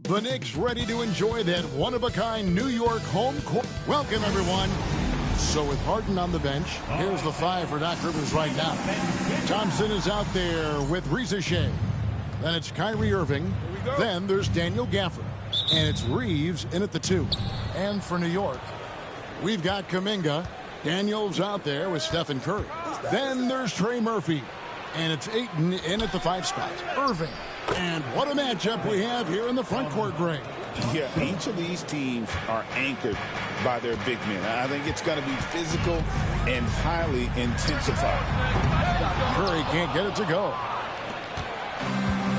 The Knicks ready to enjoy that one-of-a-kind New York home court. Welcome, everyone. So with Harden on the bench, here's the five for Doc Rivers right now. Thompson is out there with Reza Shea. Then it's Kyrie Irving. Then there's Daniel Gafford. And it's Reeves in at the 2. And for New York, we've got Kuminga. Daniels out there with Stephen Curry. Then there's Trey Murphy. And it's Ayton in at the 5 spot. Irving. And what a matchup we have here in the front court, Greg. Yeah, each of these teams are anchored by their big men. I think it's going to be physical and highly intensified. Curry can't get it to go.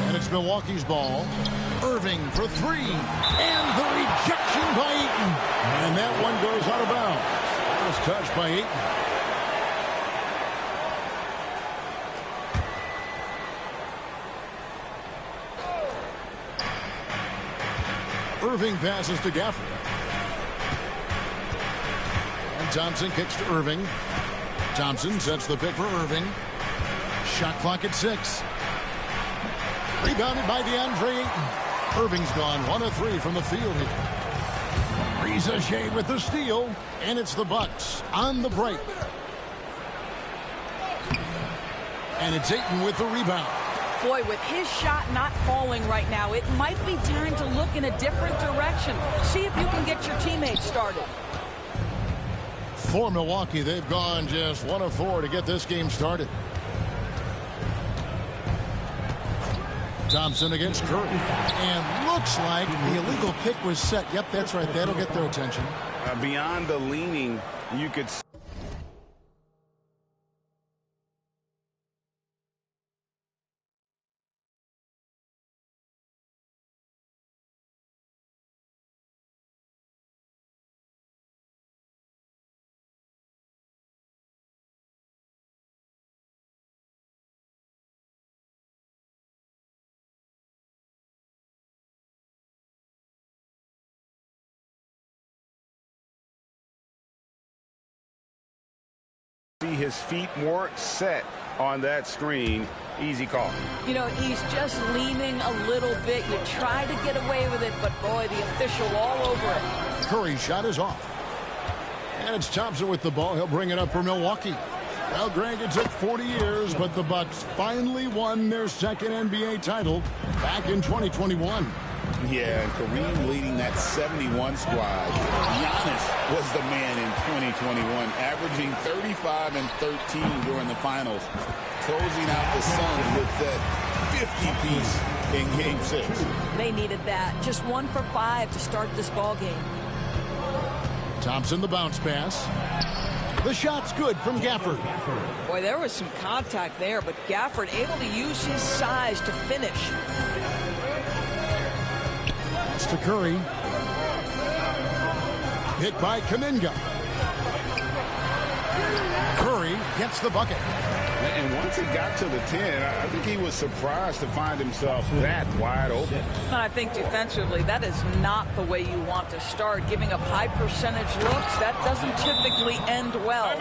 And it's Milwaukee's ball. Irving for 3. And the rejection by Ayton. And that one goes out of bounds. Last touch by Ayton. Irving passes to Gafford. And Thompson kicks to Irving. Thompson sets the pick for Irving. Shot clock at 6. Rebounded by DeAndre Ayton. Irving's gone 1 of 3 from the field here. Reza Shea with the steal. And it's the Bucks on the break. And it's Ayton with the rebound. Boy, with his shot not falling right now, it might be time to look in a different direction. See if you can get your teammates started. For Milwaukee, they've gone just 1 of 4 to get this game started. Thompson against Curry. And looks like the illegal kick was set. Yep, that's right. That'll get their attention. Beyond the leaning, you could see. His feet more set on that screen. Easy call. You know, he's just leaning a little bit. You try to get away with it, but boy, the official all over it. Curry's shot is off. And it's Thompson with the ball. He'll bring it up for Milwaukee. Well, Greg, it took 40 years, but the Bucks finally won their second NBA title back in 2021. Yeah, and Kareem leading that 71 squad. Giannis was the man in 2021, averaging 35 and 13 during the finals, closing out the Suns with that 50-piece in Game 6. They needed that. Just 1 for 5 to start this ball game. Thompson, the bounce pass. The shot's good from Gafford. Boy, there was some contact there, but Gafford able to use his size to finish. To Curry. Hit by Kuminga. Curry gets the bucket. And once he got to the 10, I think he was surprised to find himself that wide open. I think defensively, that is not the way you want to start. Giving up high percentage looks, that doesn't typically end well.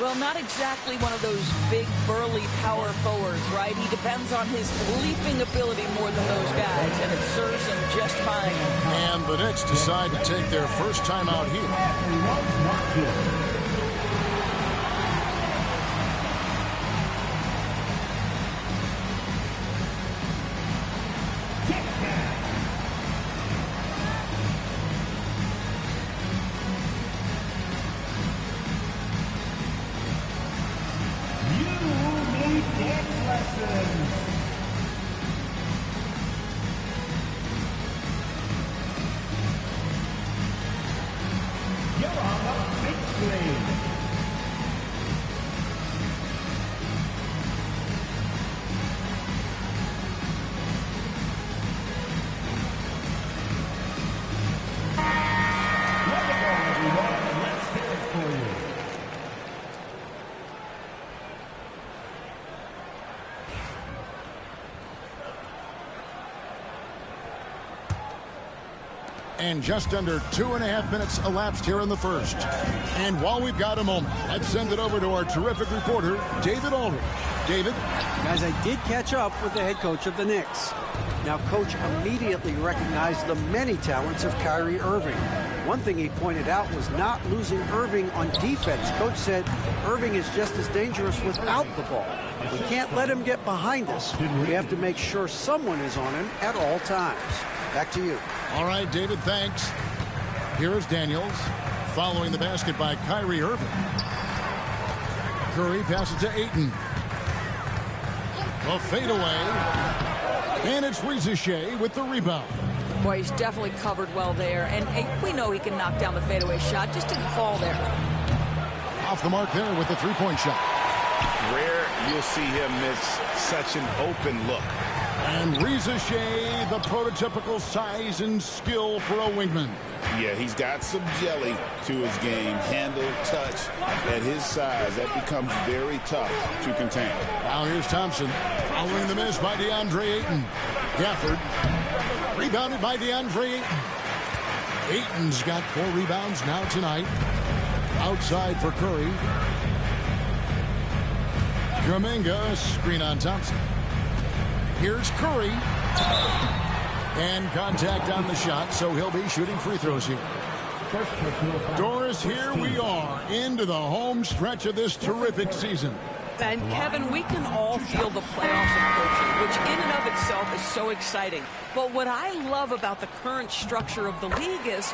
Well, not exactly one of those big, burly power forwards, right? He depends on his leaping ability more than those guys, and it serves him just fine. And the Knicks decide to take their first time out here. And just under 2.5 minutes elapsed here in the first. And while we've got a moment, let's send it over to our terrific reporter, David Aldridge. David? Guys, I did catch up with the head coach of the Knicks. Now, Coach immediately recognized the many talents of Kyrie Irving. One thing he pointed out was not losing Irving on defense. Coach said Irving is just as dangerous without the ball. We can't let him get behind us. We have to make sure someone is on him at all times. Back to you. All right, David, thanks. Here is Daniels following the basket by Kyrie Irving. Curry passes to Ayton. The fadeaway. And it's Rizachet with the rebound. Boy, he's definitely covered well there. And we know he can knock down the fadeaway shot. Just didn't fall there. Off the mark there with the three-point shot. Rare you'll see him miss such an open look. And Rizachet, the prototypical size and skill for a wingman. Yeah, he's got some jelly to his game. Handle, touch. At his size, that becomes very tough to contain. Now here's Thompson. Following the miss by DeAndre Ayton. Gafford. Rebounded by DeAndre Ayton. Ayton's got 4 rebounds now tonight. Outside for Curry. Kuminga, screen on Thompson. Here's Curry. And contact on the shot, so he'll be shooting free throws here. Doris, here we are into the home stretch of this terrific season. And Kevin, we can all feel the playoffs approaching, which in and of itself is so exciting. But what I love about the current structure of the league is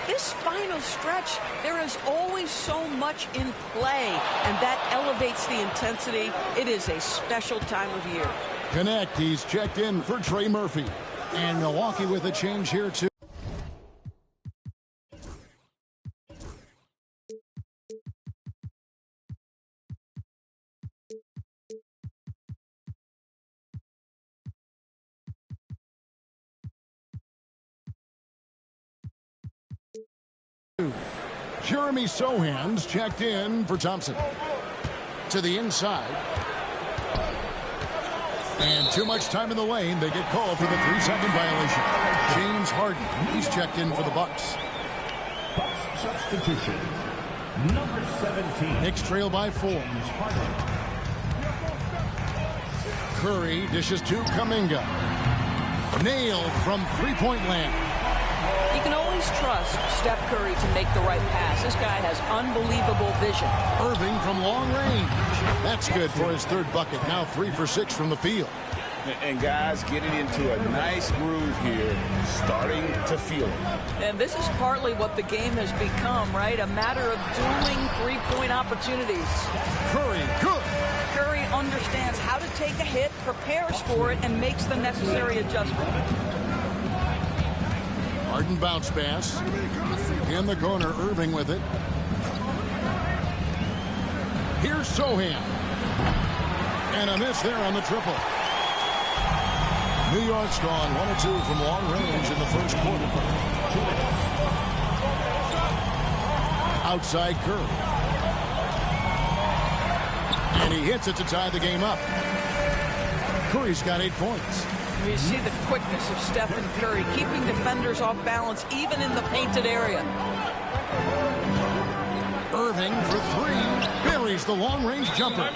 this final stretch, there is always so much in play, and that elevates the intensity. It is a special time of year. Connect, he's checked in for Trey Murphy. And Milwaukee with a change here, too. Jeremy Sohan's checked in for Thompson. To the inside. And too much time in the lane. They get called for the 3-second violation. James Harden, he's checked in for the Bucks. Bucks substitution. Number 17. Knicks trail by 4. Curry dishes to Kuminga. Nailed from three-point land. You can always trust Steph Curry to make the right pass. This guy has unbelievable vision. Irving from long range. That's good for his 3rd bucket. Now 3 for 6 from the field. And guys getting into a nice groove here, starting to feel it. And this is partly what the game has become, right? A matter of dueling three-point opportunities. Curry, good. Curry understands how to take a hit, prepares for it, and makes the necessary adjustment. Harden bounce pass. In the corner, Irving with it. Here's Sohan. And a miss there on the triple. New York's gone 1 or 2 from long range in the first quarter. Outside Curry. And he hits it to tie the game up. Curry's got 8 points. You see the quickness of Steph and Curry, keeping defenders off balance even in the painted area. Irving for 3. Buries the long-range jumper.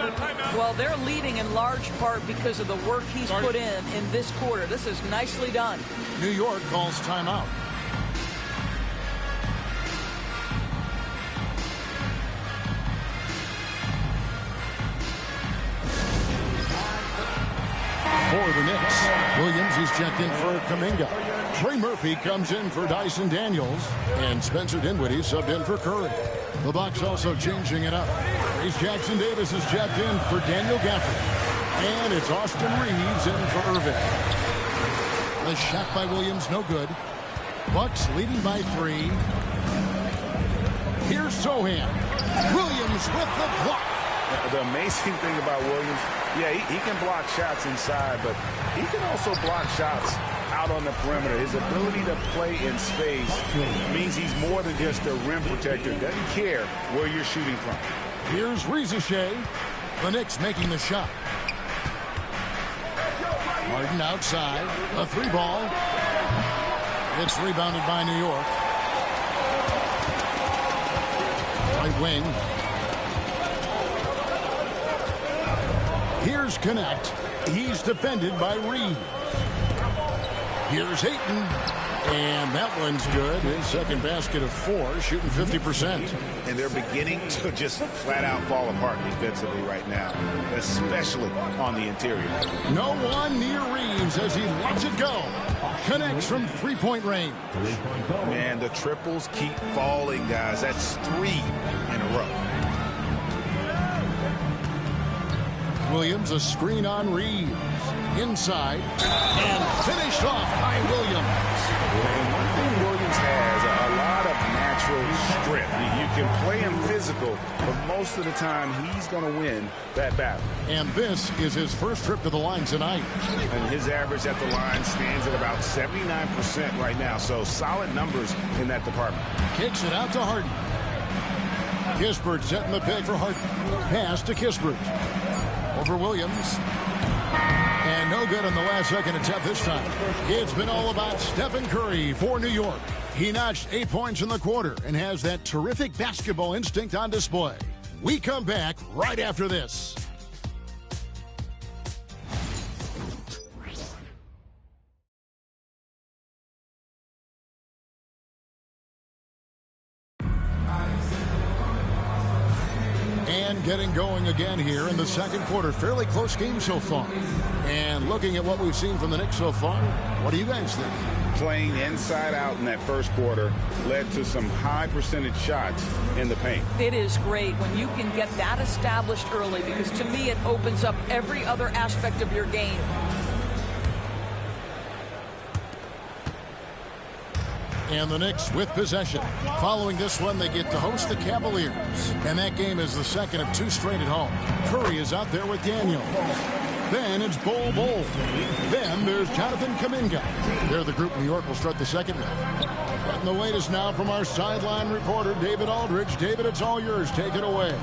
Well, they're leading in large part because of the work he's put in this quarter. This is nicely done. New York calls timeout. For the Knicks, Williams, he's checked in for Kuminga. Trey Murphy comes in for Dyson Daniels. And Spencer Dinwiddie subbed in for Curry. The Bucks also changing it up. Reese Jackson Davis is checked in for Daniel Gafford. And it's Austin Reeves in for Irving. The shot by Williams, no good. Bucks leading by 3. Here's Sohan. Williams with the block. The amazing thing about Williams, yeah, he can block shots inside, but he can also block shots out on the perimeter. His ability to play in space means he's more than just a rim protector. Doesn't care where you're shooting from. Here's Rizachet. The Knicks making the shot. Harden outside. A 3-ball. It's rebounded by New York. Right wing. Here's Connect. He's defended by Reed. Here's Ayton. And that one's good. His second basket of 4, shooting 50%. And they're beginning to just flat out fall apart defensively right now, especially on the interior. No one near Reeves as he lets it go. Connects from three-point range. Man, the triples keep falling, guys. That's 3 in a row. Williams, a screen on Reeves. Inside. And finished off by Williams. And one thing Williams has, a lot of natural strength. You can play him physical, but most of the time he's going to win that battle. And this is his first trip to the line tonight. And his average at the line stands at about 79% right now, so solid numbers in that department. Kicks it out to Harden. Kispert setting the pick for Harden. Pass to Kispert. Over Williams. And no good on the last second attempt this time. It's been all about Stephen Curry for New York. He notched 8 points in the quarter and has that terrific basketball instinct on display. We come back right after this. And getting going again here in the second quarter. Fairly close game so far. And looking at what we've seen from the Knicks so far, what do you guys think? Playing inside out in that first quarter led to some high percentage shots in the paint. It is great when you can get that established early, because to me it opens up every other aspect of your game. And the Knicks with possession. Following this one, they get to host the Cavaliers. And that game is the second of 2 straight at home. Curry is out there with Daniels. Then it's Bol. Then there's Jonathan Kuminga. They're the group New York will start the second with. And the latest now from our sideline reporter, David Aldridge. David, it's all yours. Take it away.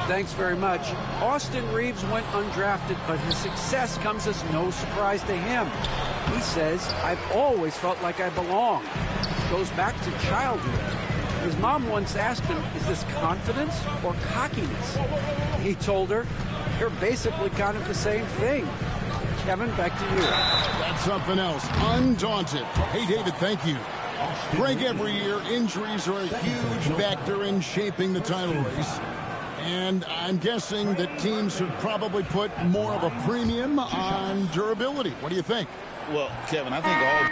Thanks very much. Austin Reeves went undrafted, but his success comes as no surprise to him. He says, "I've always felt like I belong." Goes back to childhood. His mom once asked him, "Is this confidence or cockiness?" He told her, "You're basically kind of the same thing." Kevin, back to you. That's something else. Undaunted. Hey, David, thank you. Greg, every year, injuries are a huge factor in shaping the title race. And I'm guessing that teams should probably put more of a premium on durability. What do you think? Well, Kevin, I think all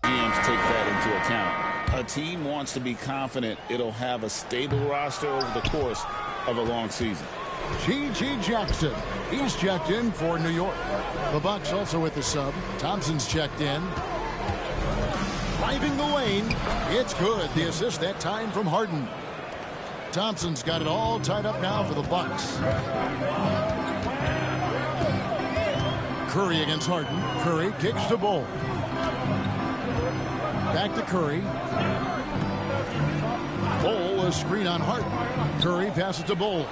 GMs take that into account. A team wants to be confident it'll have a stable roster over the course of a long season. G.G. Jackson. He's checked in for New York. The Bucks also with the sub. Thompson's checked in. Driving the lane. It's good. The assist that time from Harden. Thompson's got it all tied up now for the Bucks. Curry against Harden. Curry kicks to Bol. Back to Curry. Bol, a screen on Harden. Curry passes to Bol.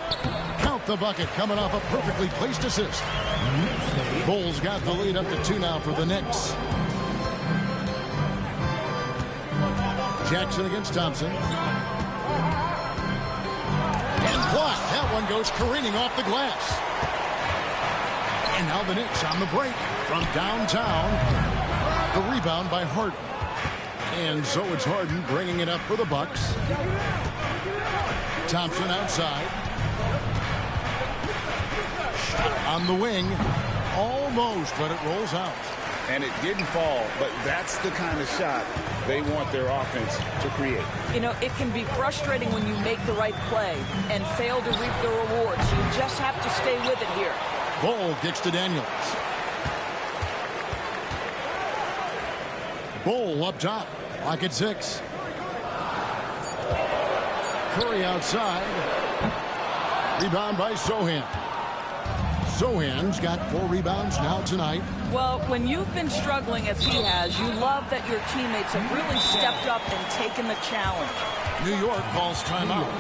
Count the bucket, coming off a perfectly placed assist. Bol's got the lead up to 2 now for the Knicks. Jackson against Thompson. And blocked. That one goes careening off the glass. And now the Knicks on the break from downtown. The rebound by Harden. And so it's Harden bringing it up for the Bucks. Thompson outside. Shot on the wing. Almost, but it rolls out. And it didn't fall, but that's the kind of shot they want their offense to create. You know, it can be frustrating when you make the right play and fail to reap the rewards. You just have to stay with it here. Bol kicks to Daniels. Bol up top. Lock at 6. Curry outside. Rebound by Sohan. Sohan's got 4 rebounds now tonight. Well, when you've been struggling as he has, you love that your teammates have really stepped up and taken the challenge. New York calls timeout.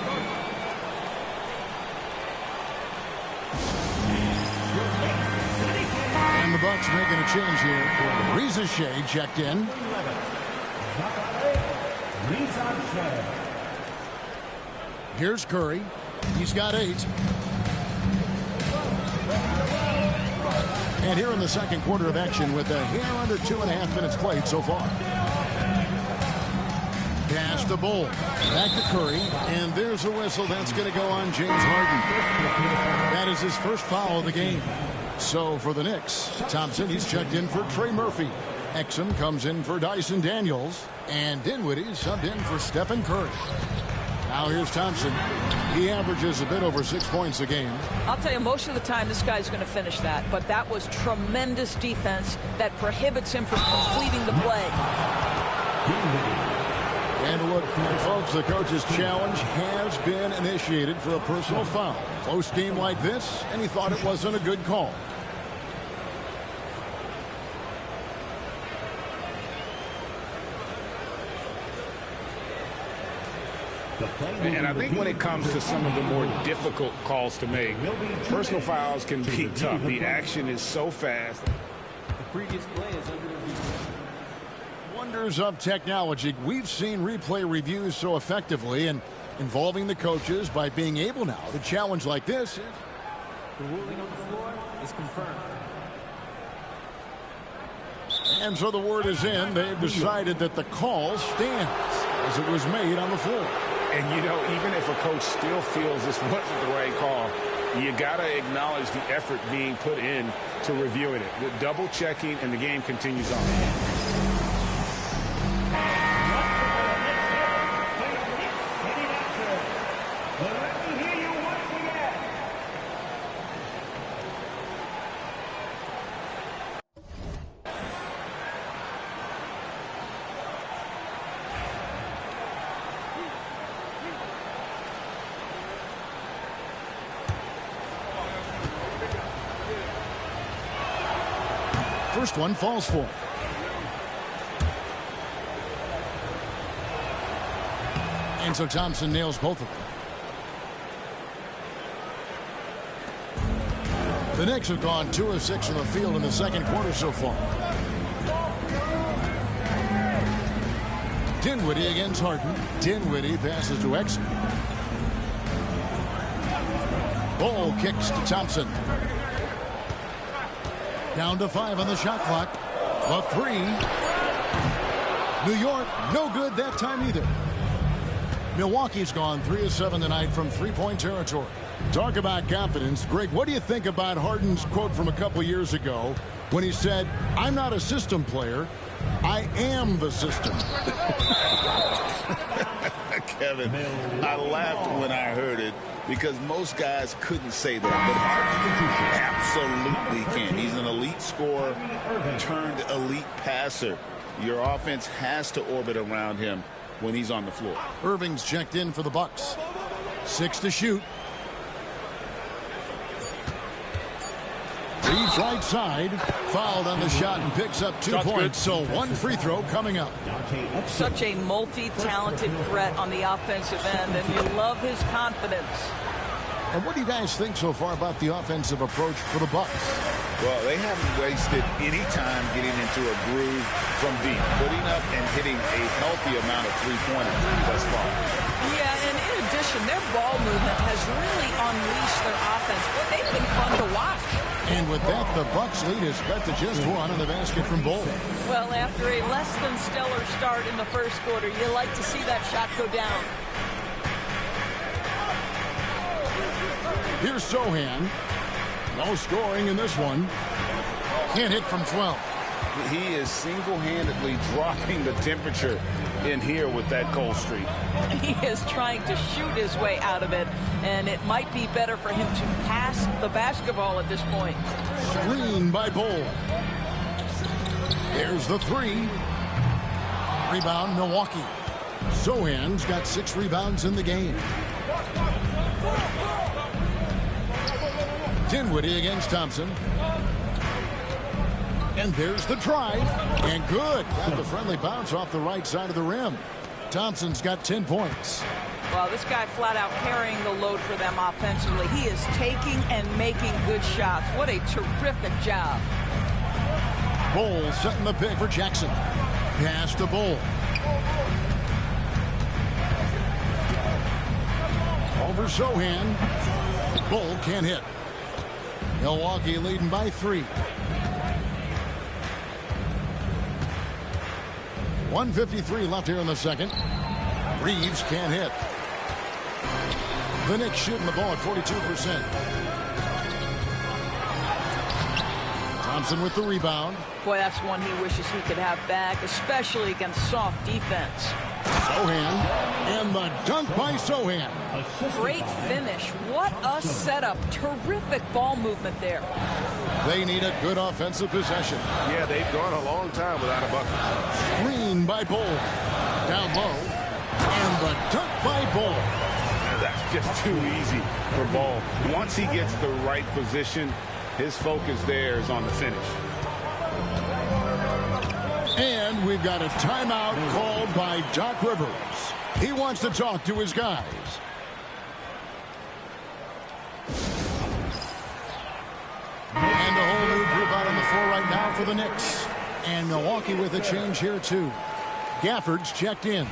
And the Bucks making a change here. Reza Shea checked in. Here's Curry. He's got 8. And here in the second quarter of action with a hair under 2.5 minutes played so far. Pass to Bull. Back to Curry. And there's a whistle. That's going to go on James Harden. That is his first foul of the game. So for the Knicks, Thompson, he's checked in for Trey Murphy. Exum comes in for Dyson Daniels. And Dinwiddie subbed in for Stephen Curry. Now here's Thompson. He averages a bit over 6 points a game. I'll tell you, most of the time this guy's going to finish that. But that was tremendous defense that prohibits him from completing the play. And look, folks, the coach's challenge has been initiated for a personal foul. Close game like this, and he thought it wasn't a good call. And I think when it comes to some of the more difficult calls to make, personal fouls can be tough. The action is so fast. The previous play is under review. Wonders of technology. We've seen replay reviews so effectively and involving the coaches by being able now to challenge like this. The ruling on the floor is confirmed. And so the word is in. They've decided that the call stands as it was made on the floor. And, you know, even if a coach still feels this wasn't the right call, you got to acknowledge the effort being put in to reviewing it. The double checking, and the game continues on. First one falls for him. And so Thompson nails both of them. The Knicks have gone 2 of 6 from the field in the second quarter so far. Dinwiddie against Harden. Dinwiddie passes to Exum. Bull kicks to Thompson. Down to 5 on the shot clock. A 3. New York, no good that time either. Milwaukee's gone 3 of 7 tonight from three-point territory. Talk about confidence. Greg, what do you think about Harden's quote from a couple years ago when he said, "I'm not a system player, I am the system"? Kevin, I laughed when I heard it because most guys couldn't say that, but Harden absolutely can. He's an elite scorer turned elite passer. Your offense has to orbit around him when he's on the floor. Irving's checked in for the Bucks. 6 to shoot. Reads right side, fouled on the shot and picks up 2 points. So 1 free throw coming up. Such a multi-talented threat on the offensive end, and you love his confidence. And what do you guys think so far about the offensive approach for the Bucks? Well, they haven't wasted any time getting into a groove from deep, putting up and hitting a healthy amount of three-pointers thus far. Yeah, and in addition, their ball movement has really unleashed their offense. They've been fun to watch. And with that, the Bucks lead is cut to just 1 on the basket from Bull. Well, after a less than stellar start in the first quarter, you like to see that shot go down. Here's Sohan. No scoring in this one. Can't hit from 12. He is single-handedly dropping the temperature in here with that cold streak. He is trying to shoot his way out of it, and it might be better for him to pass the basketball at this point. Screen by Bull. There's the 3. Rebound, Milwaukee. Sohan's got 6 rebounds in the game. Dinwiddie against Thompson. And there's the drive. And good. Got the friendly bounce off the right side of the rim. Thompson's got 10 points. Well, this guy flat out carrying the load for them offensively. He is taking and making good shots. What a terrific job. Bull setting the pick for Jackson. Pass to Bull. Over Here's Sohan. Bull can't hit. Milwaukee leading by 3. 1:53 left here in the second. Reeves can't hit. The Knicks shooting the ball at 42%. Thompson with the rebound. Boy, that's one he wishes he could have back, especially against soft defense. Sohan. And the dunk by Sohan. Great finish. What a setup. Terrific ball movement there. They need a good offensive possession. Yeah, they've gone a long time without a bucket. Screen by Bull. Down low. And the dunk by Bull. That's just too easy for Ball. Once he gets the right position, his focus there is on the finish. And we've got a timeout called by Doc Rivers. He wants to talk to his guys. And a whole new group out on the floor right now for the Knicks. And Milwaukee with a change here too. Gafford's checked in.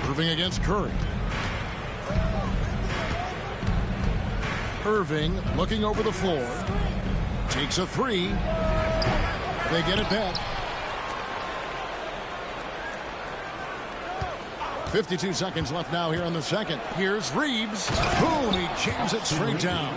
Irving against Curry. Irving looking over the floor. Takes a 3. They get it back. 52 seconds left now here in the second. Here's Reeves. Boom, he jams it straight down.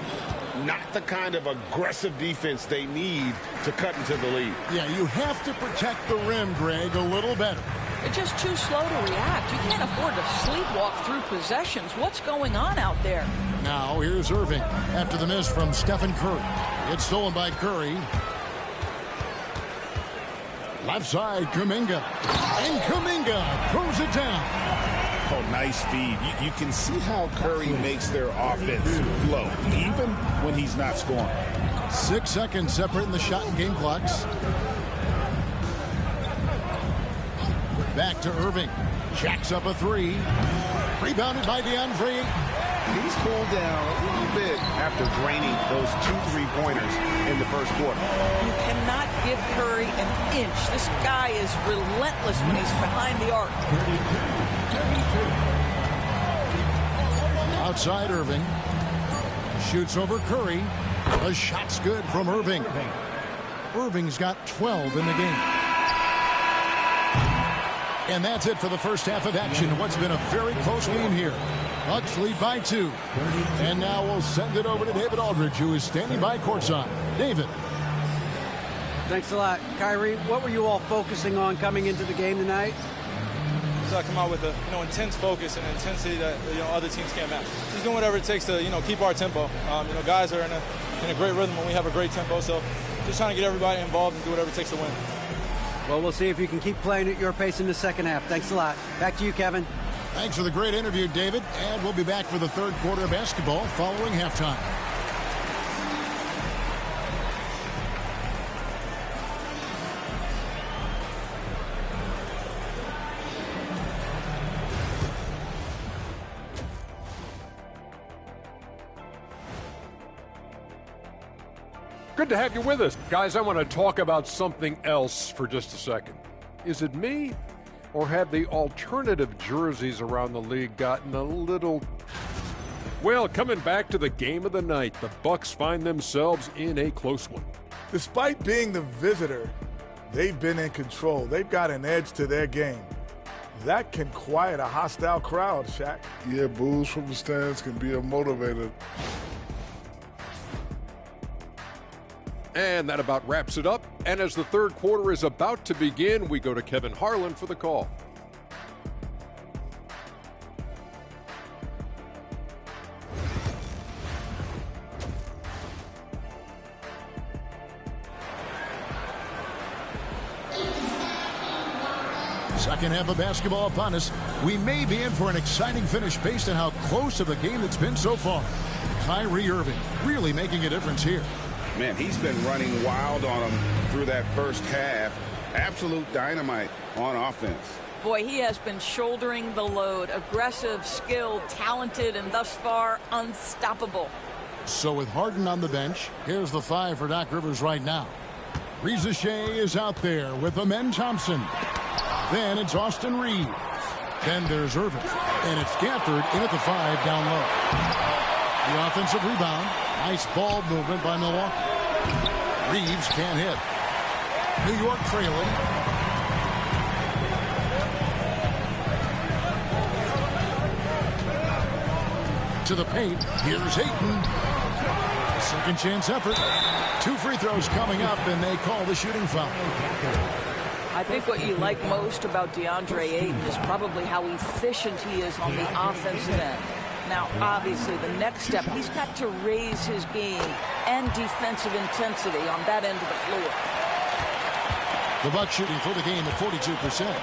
Not the kind of aggressive defense they need to cut into the lead. Yeah, you have to protect the rim, Greg, a little better. They're just too slow to react. You can't afford to sleepwalk through possessions. What's going on out there? Now here's Irving after the miss from Stephen Curry. It's stolen by Curry. Left side, Kuminga. And Kuminga throws it down. Oh, nice feed. You can see how Curry makes their offense flow, even when he's not scoring. 6 seconds separating the shot and game clocks. Back to Irving. Jacks up a 3. Rebounded by DeAndre. He's cooled down a little bit after draining those 2 3-pointers in the first quarter. You cannot give Curry an inch. This guy is relentless when he's behind the arc. Outside Irving. Shoots over Curry. The shot's good from Irving. Irving's got 12 in the game. And that's it for the first half of action. What's been a very close game here. Bucks lead by 2. And now we'll send it over to David Aldridge, who is standing by courtside. David. Thanks a lot. Kyrie, what were you all focusing on coming into the game tonight? So I come out with a intense focus and intensity that other teams can't match. Just doing whatever it takes to keep our tempo. Guys are in a great rhythm when we have a great tempo. So just trying to get everybody involved and do whatever it takes to win. Well, we'll see if you can keep playing at your pace in the second half. Thanks a lot. Back to you, Kevin. Thanks for the great interview, David. And we'll be back for the third quarter of basketball following halftime. Good to have you with us. Guys, I want to talk about something else for just a second. Is it me, or have the alternative jerseys around the league gotten a little... Well, coming back to the game of the night, the Bucks find themselves in a close one. Despite being the visitor, they've been in control. They've got an edge to their game. That can quiet a hostile crowd, Shaq. Yeah, boos from the stands can be a motivator. And that about wraps it up. And as the third quarter is about to begin, we go to Kevin Harlan for the call. Second half of basketball upon us. We may be in for an exciting finish based on how close of a game it's been so far. Kyrie Irving really making a difference here. Man, he's been running wild on them through that first half. Absolute dynamite on offense. Boy, he has been shouldering the load. Aggressive, skilled, talented, and thus far unstoppable. So with Harden on the bench, here's the 5 for Doc Rivers right now. Shea is out there with Amen Thompson. Then it's Austin Reeves. Then there's Irving. And it's Gafford in at the 5 down low. The offensive rebound. Nice ball movement by Milwaukee. Reeves can't hit. New York trailing. To the paint. Here's Ayton. Second chance effort. 2 free throws coming up, and they call the shooting foul. I think what you like most about DeAndre Ayton is probably how efficient he is on the offensive end. Now, obviously, the next step, he's got to raise his game and defensive intensity on that end of the floor. The Bucks shooting for the game at 42%.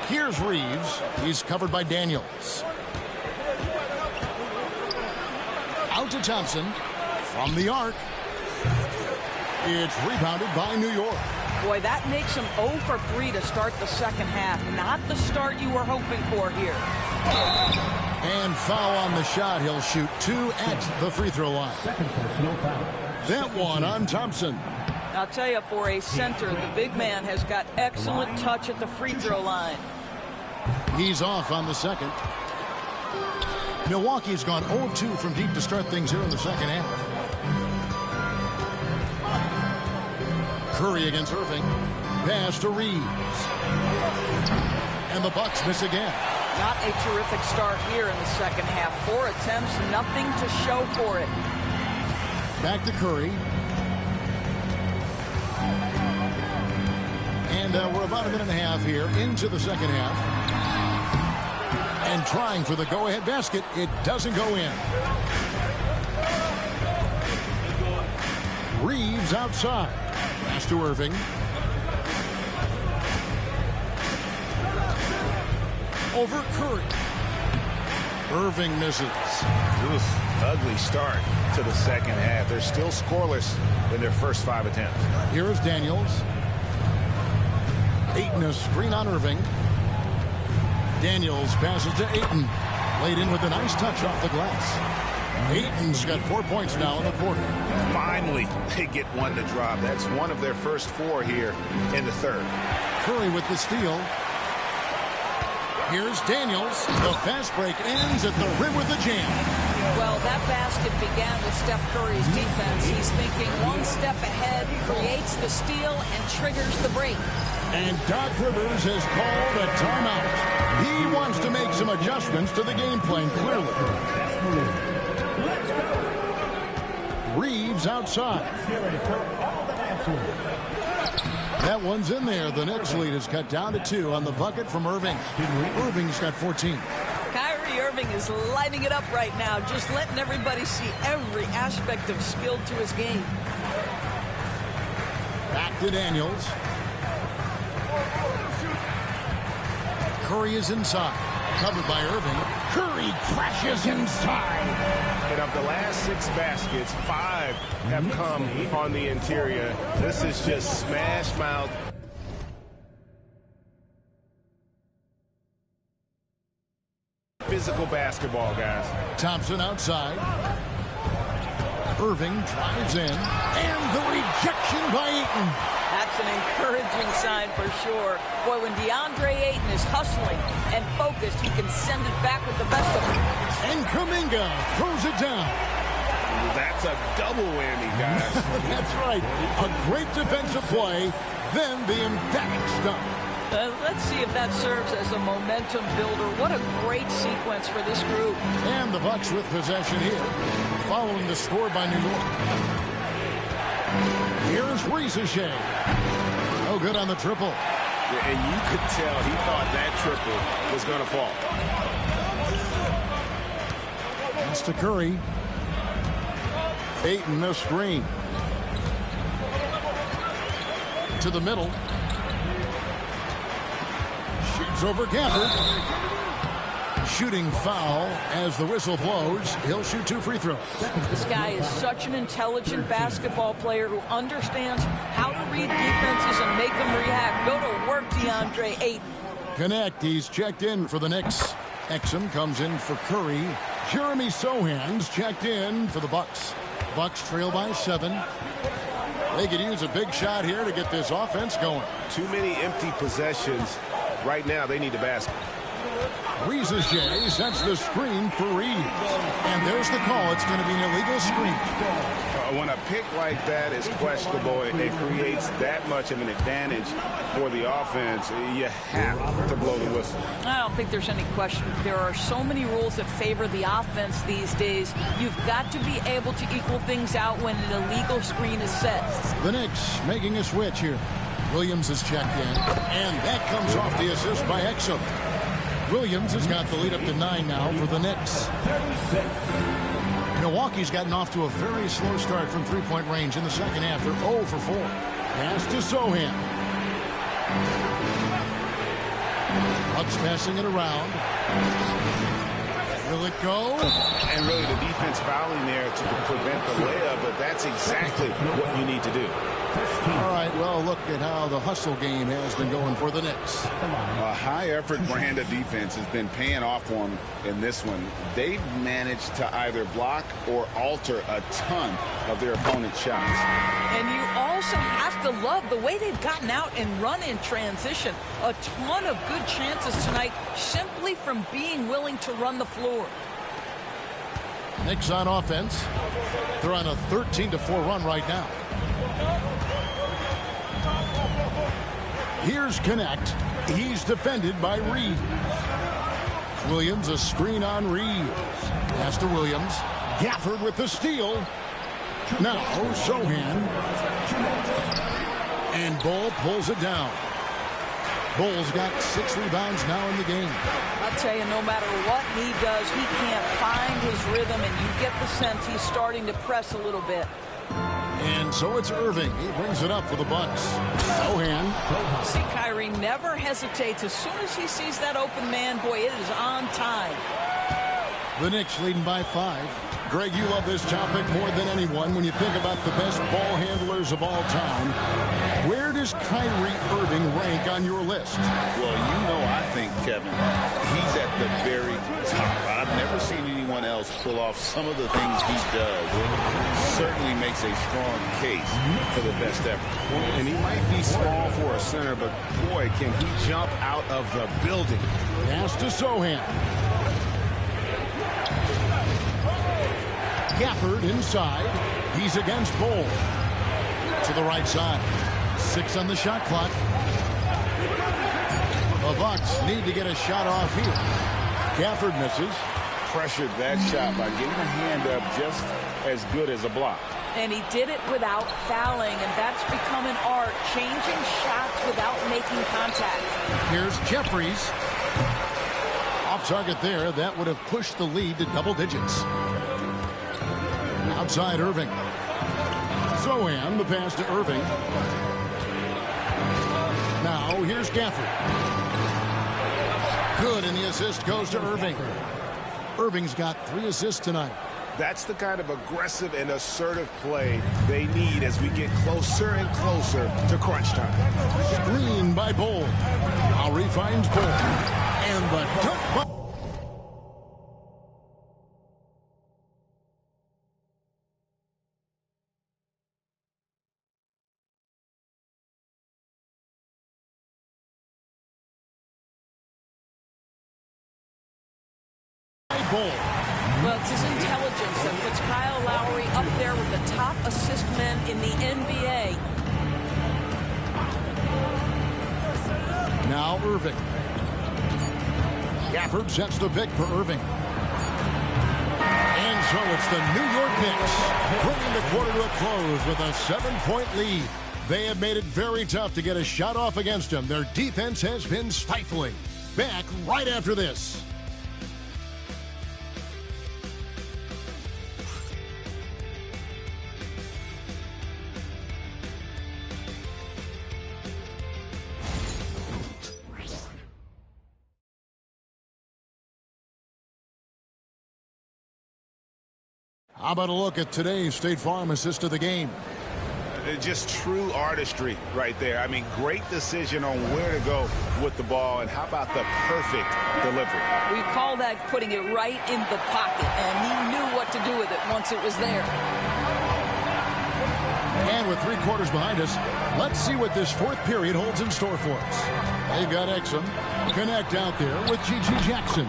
Here's Reeves. He's covered by Daniels. Out to Thompson. From the arc. It's rebounded by New York. Boy, that makes him 0 for 3 to start the second half. Not the start you were hoping for here. And foul on the shot. He'll shoot 2 at the free throw line. That one on Thompson. I'll tell you, for a center, the big man has got excellent touch at the free throw line. He's off on the second. Milwaukee's gone 0-2 from deep to start things here in the second half. Curry against Irving. Pass to Reeves. And the Bucks miss again. Not a terrific start here in the second half. 4 attempts, nothing to show for it. Back to Curry. And we're about a minute and a half here into the second half. And trying for the go-ahead basket. It doesn't go in. Reeves outside. Pass to Irving. Over Curry. Irving misses. Ugly start to the second half. They're still scoreless in their first 5 attempts. Here is Daniels. Ayton a screen on Irving. Daniels passes to Ayton. Laid in with a nice touch off the glass. Ayton's got 4 points now in the quarter. Finally, they get one to drop. That's one of their first 4 here in the third. Curry with the steal. Here's Daniels. The fast break ends at the rim with a jam. Well, that basket began with Steph Curry's defense. He's thinking one step ahead, creates the steal, and triggers the break. And Doc Rivers has called a timeout. He wants to make some adjustments to the game plan, clearly. Reeves outside. That one's in there. The Knicks lead is cut down to 2 on the bucket from Irving. Irving's got 14. Kyrie Irving is lighting it up right now, just letting everybody see every aspect of skill to his game. Back to Daniels. Curry is inside. Covered by Irving. Curry crashes inside. And of the last 6 baskets, 5 have come on the interior. This is just smash mouth. Physical basketball, guys. Thompson outside. Irving drives in. And the rejection by Ayton. That's an encouraging sign for sure. Boy, when DeAndre Ayton is hustling and focused, he can send it back with the best of them. And Kuminga throws it down. That's a double whammy, guys. That's right. A great defensive play, then the emphatic stuff. Let's see if that serves as a momentum builder. What a great sequence for this group. And the Bucks with possession here, following the score by New York. Here's Shea. No good on the triple. Yeah, and you could tell he thought that triple was going to fall. Pass to Curry. Ayton the screen. To the middle. Shoots over Gafford. Shooting foul as the whistle blows. He'll shoot 2 free throws. This guy is such an intelligent basketball player who understands how to read defenses and make them react. Go to work, DeAndre Ayton. Connect. He's checked in for the Knicks. Exum comes in for Curry. Jeremy Sohan's checked in for the Bucks. Bucks trail by 7. They could use a big shot here to get this offense going. Too many empty possessions. Right now, they need the basket. Rizachet sets the screen for Reed. And there's the call. It's going to be an illegal screen. When a pick like that is questionable, it creates that much of an advantage for the offense. You have to blow the whistle. I don't think there's any question. There are so many rules that favor the offense these days. You've got to be able to equal things out when an illegal screen is set. The Knicks making a switch here. Williams is checked in, and that comes off the assist by Exum. Williams has got the lead up to 9 now for the Knicks. Milwaukee's gotten off to a very slow start from three-point range in the second half. They're 0 for 4. Pass to Sohan. Bucks passing it around. Will it go? And really the defense fouling there to prevent the layup, but that's exactly what you need to do. All right, well, look at how the hustle game has been going for the Knicks. A high-effort brand of defense has been paying off for them in this one. They've managed to either block or alter a ton of their opponent's shots. And you also have to love the way they've gotten out and run in transition. A ton of good chances tonight simply from being willing to run the floor. Knicks on offense. They're on a 13-4 run right now. Here's Connect. He's defended by Reed. Williams, a screen on Reed. Pass to Williams. Gafford with the steal. Now Sohan. And Bull pulls it down. Bull's got 6 rebounds now in the game. I'll tell you, no matter what he does, he can't find his rhythm, and you get the sense he's starting to press a little bit. And so it's Irving. He brings it up for the Bucks. Sohan. See, Kyrie never hesitates. As soon as he sees that open man, boy, it is on time. The Knicks leading by 5. Greg, you love this topic more than anyone when you think about the best ball handlers of all time. Where does Kyrie Irving rank on your list? Well, you know, I think, Kevin, he's at the very top. I've never seen anyone else pull off some of the things he does. Certainly makes a strong case for the best ever. And he might be small for a center, but boy, can he jump out of the building. Pass to Sohan. Gafford inside. He's against Bull. To the right side. 6 on the shot clock. The Bucks need to get a shot off here. Gafford misses. Pressured that shot by getting a hand up just as good as a block. And he did it without fouling, and that's become an art, changing shots without making contact. Here's Jeffries. Off target there. That would have pushed the lead to double digits. Outside Irving. Sohan, the pass to Irving. Now here's Gafford. Good, and the assist goes to Irving. Irving's got 3 assists tonight. That's the kind of aggressive and assertive play they need as we get closer and closer to crunch time. Screen by Bull. Lowry finds Bull. And the dunk. Well, it's his intelligence that puts Kyle Lowry up there with the top assist men in the NBA. Now Irving. Gafford sets the pick for Irving. And so it's the New York Knicks bringing the quarter to a close with a 7-point lead. They have made it very tough to get a shot off against them. Their defense has been stifling. Back right after this. How about a look at today's State Farm assist of the game? Just true artistry right there. I mean, great decision on where to go with the ball, and how about the perfect delivery? We call that putting it right in the pocket, and he knew what to do with it once it was there. And with 3 quarters behind us, let's see what this 4th period holds in store for us. They've got Exum connect out there with G.G. Jackson.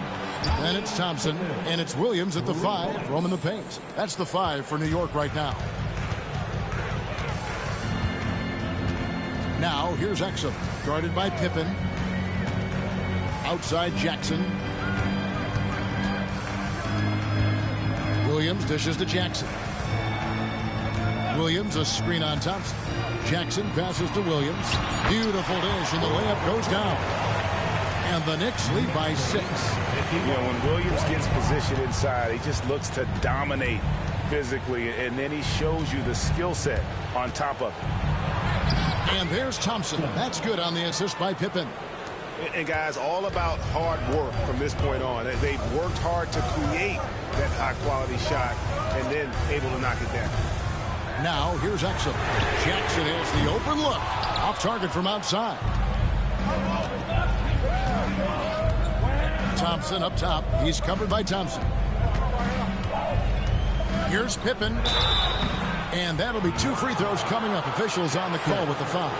Then it's Thompson, and it's Williams at the 5, roaming the paint. That's the 5 for New York right now. Now, here's Exum, guarded by Pippen. Outside Jackson. Williams dishes to Jackson. Williams, a screen on Thompson. Jackson passes to Williams. Beautiful dish, and the layup goes down. And the Knicks lead by 6. You know, when Williams gets positioned inside, he just looks to dominate physically, and then he shows you the skill set on top of it. And there's Thompson. That's good on the assist by Pippen. And guys, all about hard work from this point on. They've worked hard to create that high-quality shot and then able to knock it down. Now, here's Exum. Jackson has the open look. Off target from outside. Thompson up top. He's covered by Thompson. Here's Pippen. And that'll be 2 free throws coming up. Officials on the call with the foul.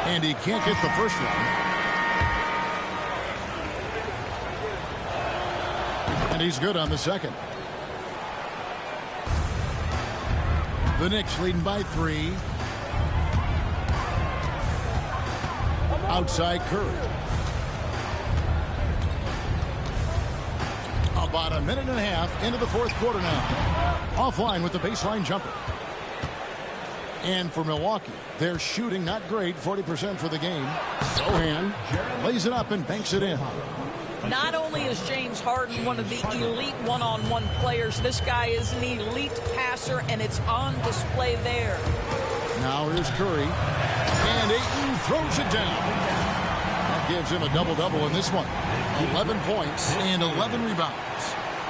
And he can't get the first one. And he's good on the second. The Knicks leading by 3. Outside Curry. About a minute and a half into the 4th quarter now. Offline with the baseline jumper. And for Milwaukee, they're shooting not great, 40% for the game. Sohan lays it up and banks it in. Not only is James Harden one of the elite one-on-one players, this guy is an elite passer, and it's on display there. Now here's Curry. And Ayton throws it down. That gives him a double-double in this one. 11 points and 11 rebounds.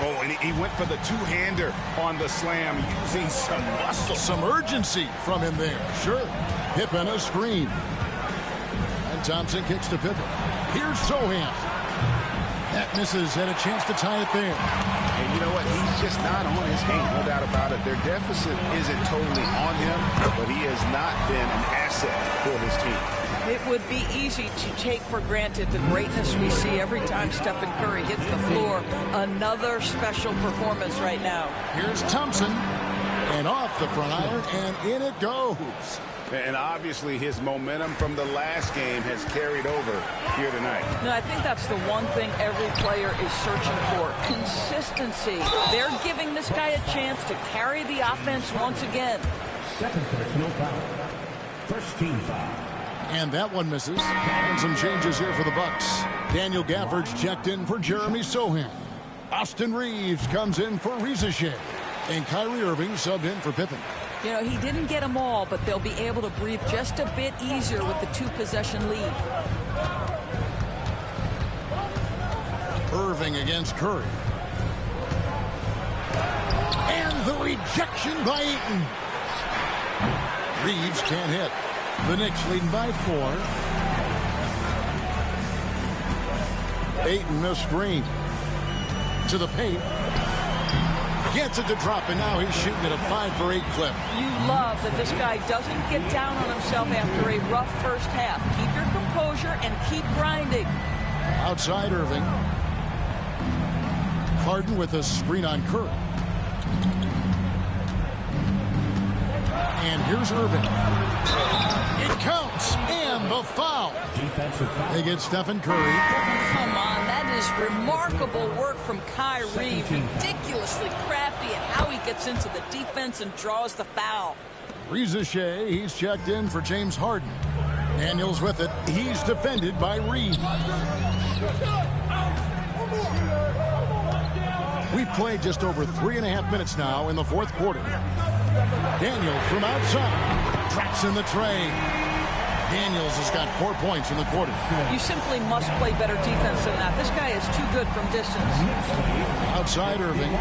Oh, and he went for the two-hander on the slam, using some muscle. Some urgency from him there. Sure. Pippen a screen. And Thompson kicks to Pippen. Here's Sohan. That misses, and a chance to tie it there. And you know what? He's just not on his game, no doubt about it. Their deficit isn't totally on him, but he has not been an asset for his team. It would be easy to take for granted the greatness we see every time Stephen Curry hits the floor. Another special performance right now. Here's Thompson. And off the front iron, and in it goes. And obviously his momentum from the last game has carried over here tonight. No, I think that's the one thing every player is searching for. Consistency. They're giving this guy a chance to carry the offense once again. Second personal foul. First team foul. And that one misses. And some changes here for the Bucks. Daniel Gafford's checked in for Jeremy Sohan. Austin Reeves comes in for Rizachet. And Kyrie Irving subbed in for Pippen. You know, he didn't get them all, but they'll be able to breathe just a bit easier with the 2-possession lead. Irving against Curry. And the rejection by Ayton. Reeves can't hit. The Knicks leading by 4. Ayton a screen. To the paint. Gets it to drop, and now he's shooting at a 5 for 8 clip. You love that this guy doesn't get down on himself after a rough first half. Keep your composure and keep grinding. Outside Irving. Harden with a screen on Curry. And here's Irving. It counts, and the foul. Defensive foul. They get Stephen Curry. Come on, that is remarkable work from Kyrie. Ridiculously crafty at how he gets into the defense and draws the foul. Rizachet, he's checked in for James Harden. Daniels with it. He's defended by Reed. We've played just over 3.5 minutes now in the 4th quarter. Daniels from outside. Traps in the tray. Daniels has got 4 points in the quarter. You simply must play better defense than that. This guy is too good from distance. Outside Irving.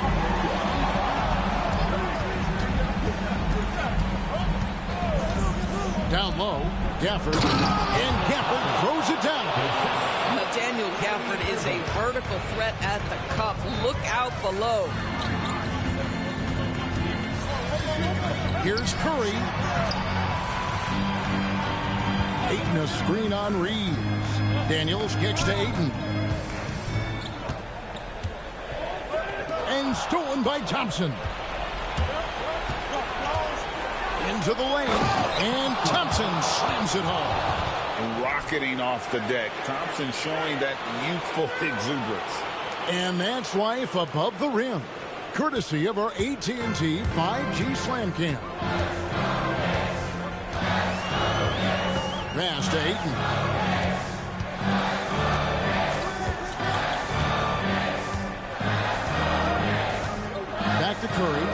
Down low, Gafford, and Gafford throws it down. Now, Daniel Gafford is a vertical threat at the cup. Look out below. Here's Curry. Ayton a screen on Reeves. Daniels kicks to Ayton. And stolen by Thompson. Into the lane, and Thompson slams it home. Rocketing off the deck. Thompson showing that youthful exuberance. And that's life above the rim, courtesy of our AT&T 5G Slam Cam. Pass to Ayton. Back to Curry.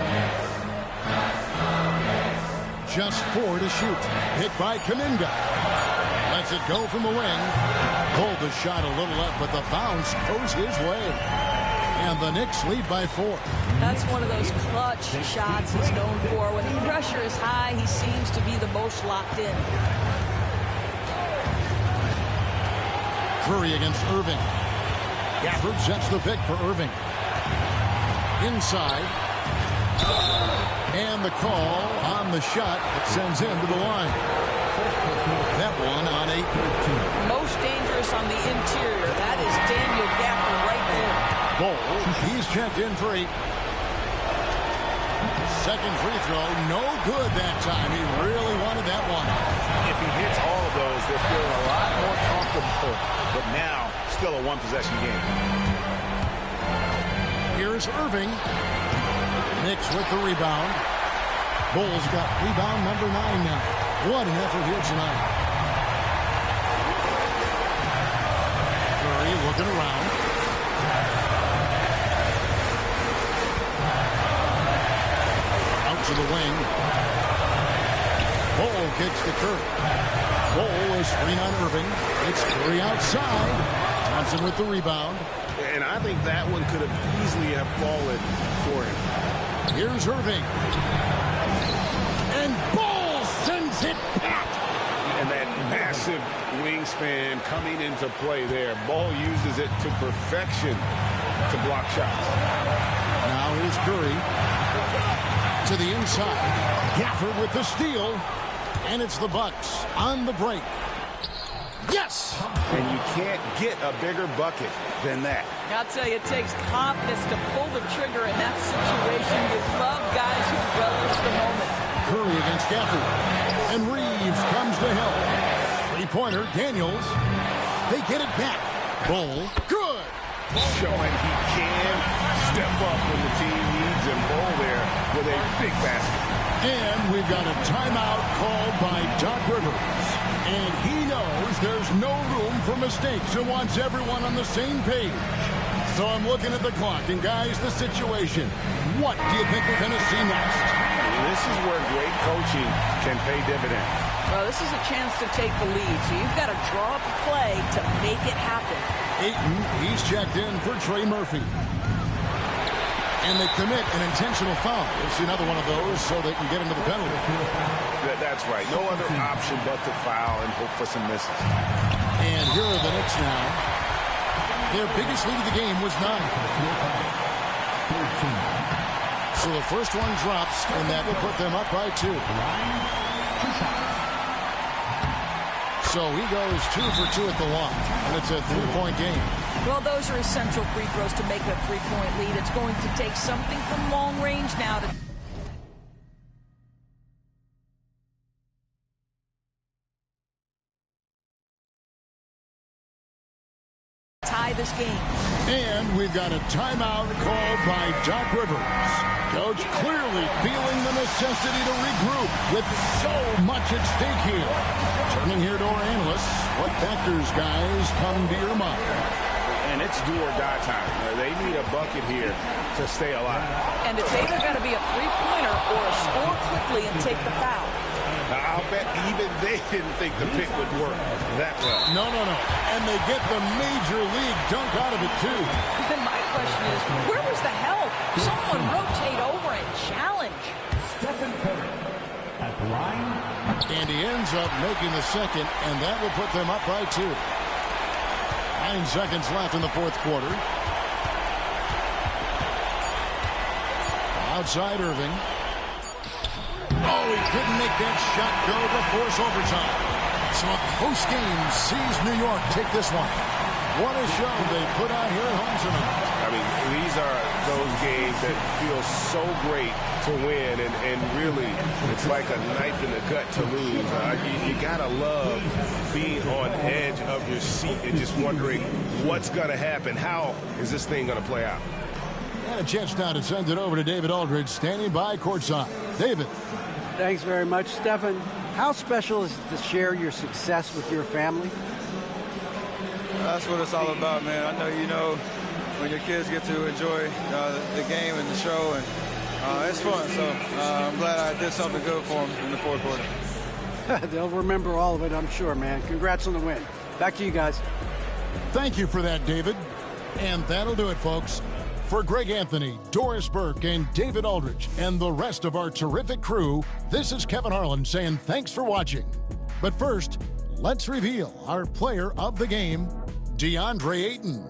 Just 4 to shoot. Hit by Kuminga. Lets it go from the wing. Pulled the shot a little up, but the bounce goes his way. And the Knicks lead by 4. That's one of those clutch shots he's known for. When the pressure is high, he seems to be the most locked in. Curry against Irving. Gafford sets the pick for Irving. Inside. And the call on the shot that sends him to the line. That one on 8. Most dangerous on the interior. That is Daniel Gafford right there. Ball, he's checked in for 8. Second free throw, no good that time. He really wanted that one. If he hits all of those, they're feeling a lot more comfortable. But now, still a one-possession game. Here's Irving. Knicks with the rebound. Bulls got rebound number 9 now. What an effort here tonight. Curry looking around. Out to the wing. Bull kicks to Curry. Bull is screen on Irving. It's Curry outside. Thompson with the rebound. And I think that one could have easily have fallen for him. Here's Irving. And Bull sends it back. And that massive wingspan coming into play there. Bull uses it to perfection to block shots. Now here's Curry. To the inside. Gafford with the steal. And it's the Bucks on the break. Yes! And you can't get a bigger bucket than that. I'll tell you, it takes confidence to pull the trigger in that situation. You love guys who relish the moment. Curry against Gafford. And Reeves comes to help. Three-pointer, Daniels. They get it back. Bull. Good! Showing he can step up when the team needs him. Bull there with a big basket. And we've got a timeout called by Doc Rivers. And he knows there's no room for mistakes and wants everyone on the same page. So I'm looking at the clock, and guys, the situation. What do you think we're going to see next? This is where great coaching can pay dividends. Well, this is a chance to take the lead, so you've got to draw up a play to make it happen. Ayton, he's checked in for Trey Murphy. And they commit an intentional foul. We'll see another one of those so they can get into the penalty. That's right. No other option but to foul and hope for some misses. And here are the Knicks now. Their biggest lead of the game was 9. So the first one drops, and that will put them up by 2. So he goes 2 for 2 at the line, and it's a 3-point game. Well, those are essential free throws to make a 3-point lead. It's going to take something from long range now to tie this game. And we've got a timeout called by Doc Rivers. Coach clearly feeling the necessity to regroup with so much at stake here. Turning here to our analysts, what factors, guys, come to your mind? And it's do or die time. They need a bucket here to stay alive. And it's either got to be a three-pointer or a score quickly and take the foul. I'll bet even they didn't think the pick would work that well. No. And they get the major league dunk out of it, too. Then my question is, where was the help? Someone rotate over and challenge. Stephen Curry at the line. And he ends up making the second, and that will put them up by 2. 9 seconds left in the fourth quarter. Outside Irving. Oh, he couldn't make that shot go to force overtime. So a close game sees New York take this one. What a show they put on here at home tonight. I mean, these are those games that feel so great to win, and really, it's like a knife in the gut to lose. You gotta love being on edge of your seat and just wondering what's gonna happen. How is this thing gonna play out? And a chance now to send it over to David Aldridge, standing by courtside. David. Thanks very much, Stephen. How special is it to share your success with your family? That's what it's all about, man. I know you know when your kids get to enjoy the game and the show, and it's fun. So I'm glad I did something good for them in the fourth quarter. They'll remember all of it, I'm sure, man. Congrats on the win. Back to you guys. Thank you for that, David. And that'll do it, folks. For Greg Anthony, Doris Burke, and David Aldridge, and the rest of our terrific crew, this is Kevin Harlan saying thanks for watching. But first, let's reveal our player of the game, DeAndre Ayton.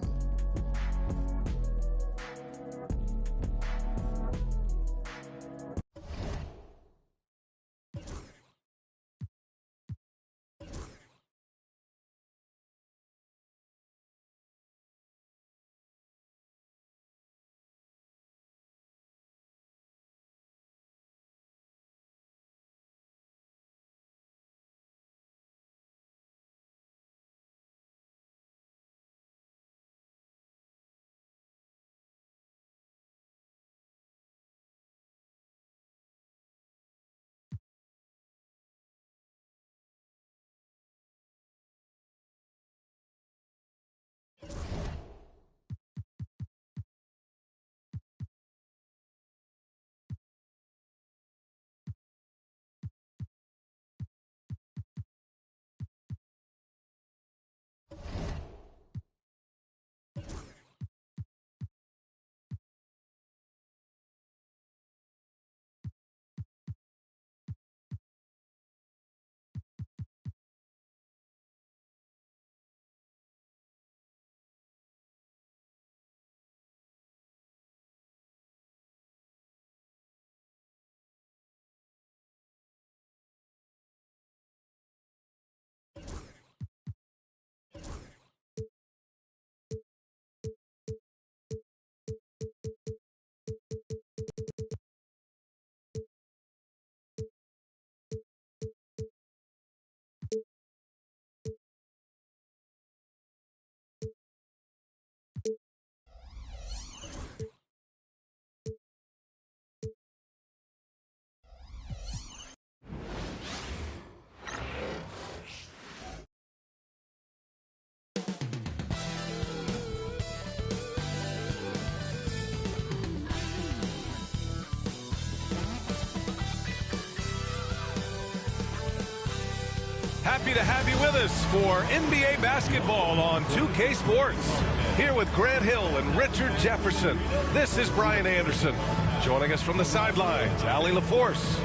Happy to have you with us for NBA basketball on 2K Sports. Here with Grant Hill and Richard Jefferson, this is Brian Anderson. Joining us from the sidelines, Allie LaForce.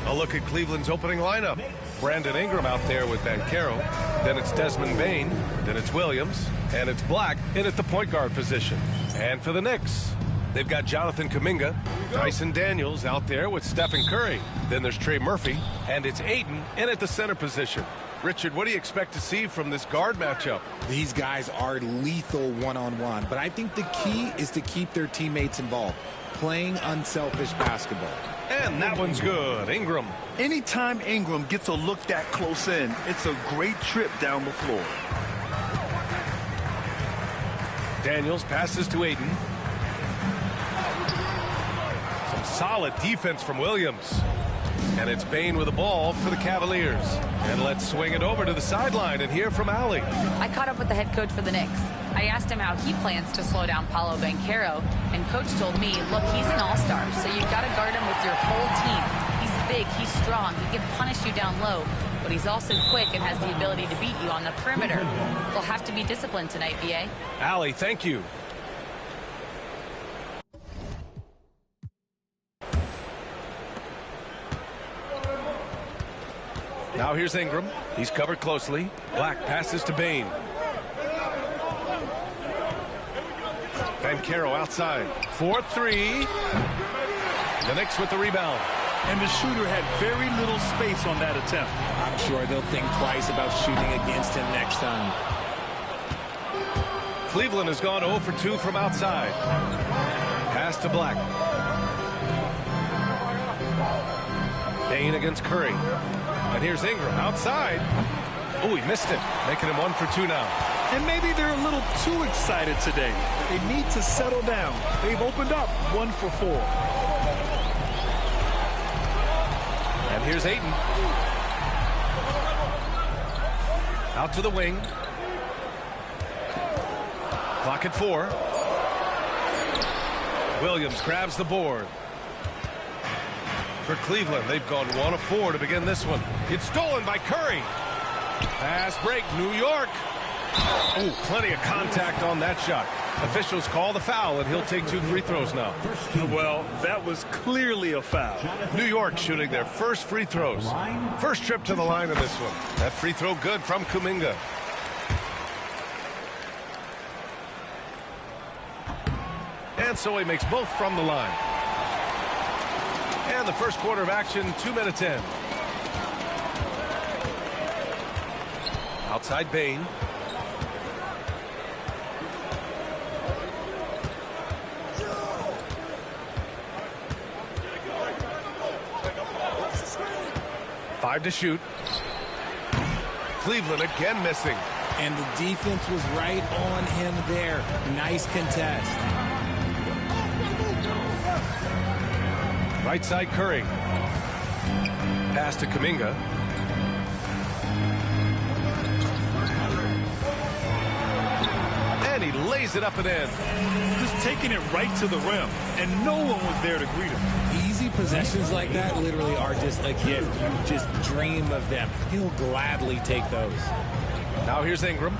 A look at Cleveland's opening lineup. Brandon Ingram out there with Banchero. Then it's Desmond Bane. Then it's Williams. And it's Black in at the point guard position. And for the Knicks, they've got Jonathan Kuminga, Dyson Daniels out there with Stephen Curry. Then there's Trey Murphy. And it's Ayton in at the center position. Richard, what do you expect to see from this guard matchup? These guys are lethal one-on-one, but I think the key is to keep their teammates involved, playing unselfish basketball. And that one's good. Ingram. Anytime Ingram gets a look that close in, it's a great trip down the floor. Daniels passes to Ayton. Some solid defense from Williams. And it's Bane with the ball for the Cavaliers. And let's swing it over to the sideline and hear from Allie. I caught up with the head coach for the Knicks. I asked him how he plans to slow down Paolo Banchero, and coach told me, look, he's an all-star, so you've got to guard him with your whole team. He's big, he's strong, he can punish you down low, but he's also quick and has the ability to beat you on the perimeter. They'll have to be disciplined tonight, BA. Allie, thank you. Now here's Ingram. He's covered closely. Black passes to Bain. Bancaro outside. 4-3. The Knicks with the rebound. And the shooter had very little space on that attempt. I'm sure they'll think twice about shooting against him next time. Cleveland has gone 0 for 2 from outside. Pass to Black. Bain against Curry. And here's Ingram outside. Oh, he missed it. Making him 1 for 2 now. And maybe they're a little too excited today. They need to settle down. They've opened up 1 for 4. And here's Ayton. Out to the wing. Clock at 4. Williams grabs the board. For Cleveland, they've gone 1 of 4 to begin this one. It's stolen by Curry. Fast break, New York. Oh, plenty of contact on that shot. Officials call the foul, and he'll take 2 free throws now. Well, that was clearly a foul. New York shooting their first free throws. First trip to the line in this one. That free throw good from Kuminga. And so he makes both from the line. And the first quarter of action, 2 minutes in. Outside Bain. Five to shoot. Cleveland again missing. And the defense was right on him there. Nice contest. Right side Curry. Pass to Kuminga. And he lays it up and in. Just taking it right to the rim. And no one was there to greet him. Easy possessions like that literally are just a gift. You just dream of them. He'll gladly take those. Now here's Ingram.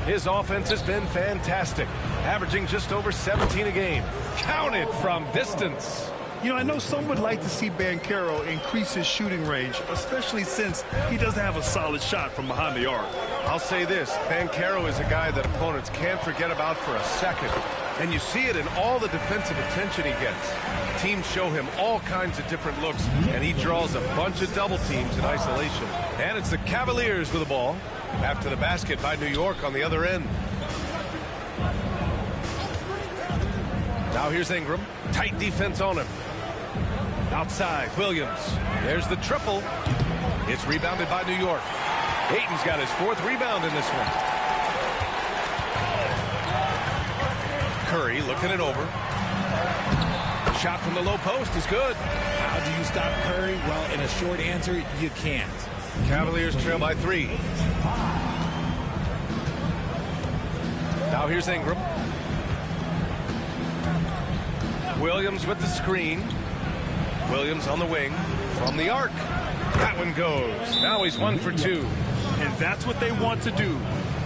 His offense has been fantastic, averaging just over 17 a game. Counted from distance. You know, I know some would like to see Bancaro increase his shooting range, especially since he doesn't have a solid shot from behind the arc. I'll say this, Bancaro is a guy that opponents can't forget about for a second. And you see it in all the defensive attention he gets. Teams show him all kinds of different looks, and he draws a bunch of double teams in isolation. And it's the Cavaliers with the ball. After the basket by New York on the other end. Now here's Ingram. Tight defense on him. Outside, Williams. There's the triple. It's rebounded by New York. Ayton's got his 4th rebound in this one. Curry looking it over. Shot from the low post is good. How do you stop Curry? Well, in a short answer, you can't. Cavaliers trail by 3. Now here's Ingram. Williams with the screen. Williams on the wing from the arc. That one goes. Now he's 1 for 2. And that's what they want to do.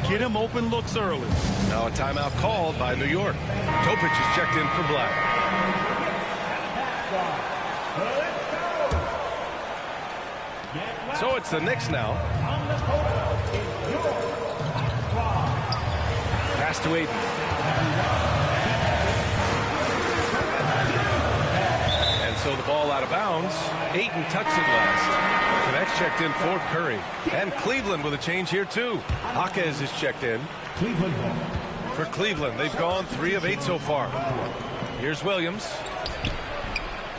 Get him open looks early. Now a timeout called by New York. Topic is checked in for Black. So it's the Knicks now. Pass to Ayton. And so the ball out of bounds. Ayton touched it last. Connects checked in for Curry. And Cleveland with a change here too. Jaquez is checked in. For Cleveland, they've gone 3 of 8 so far. Here's Williams.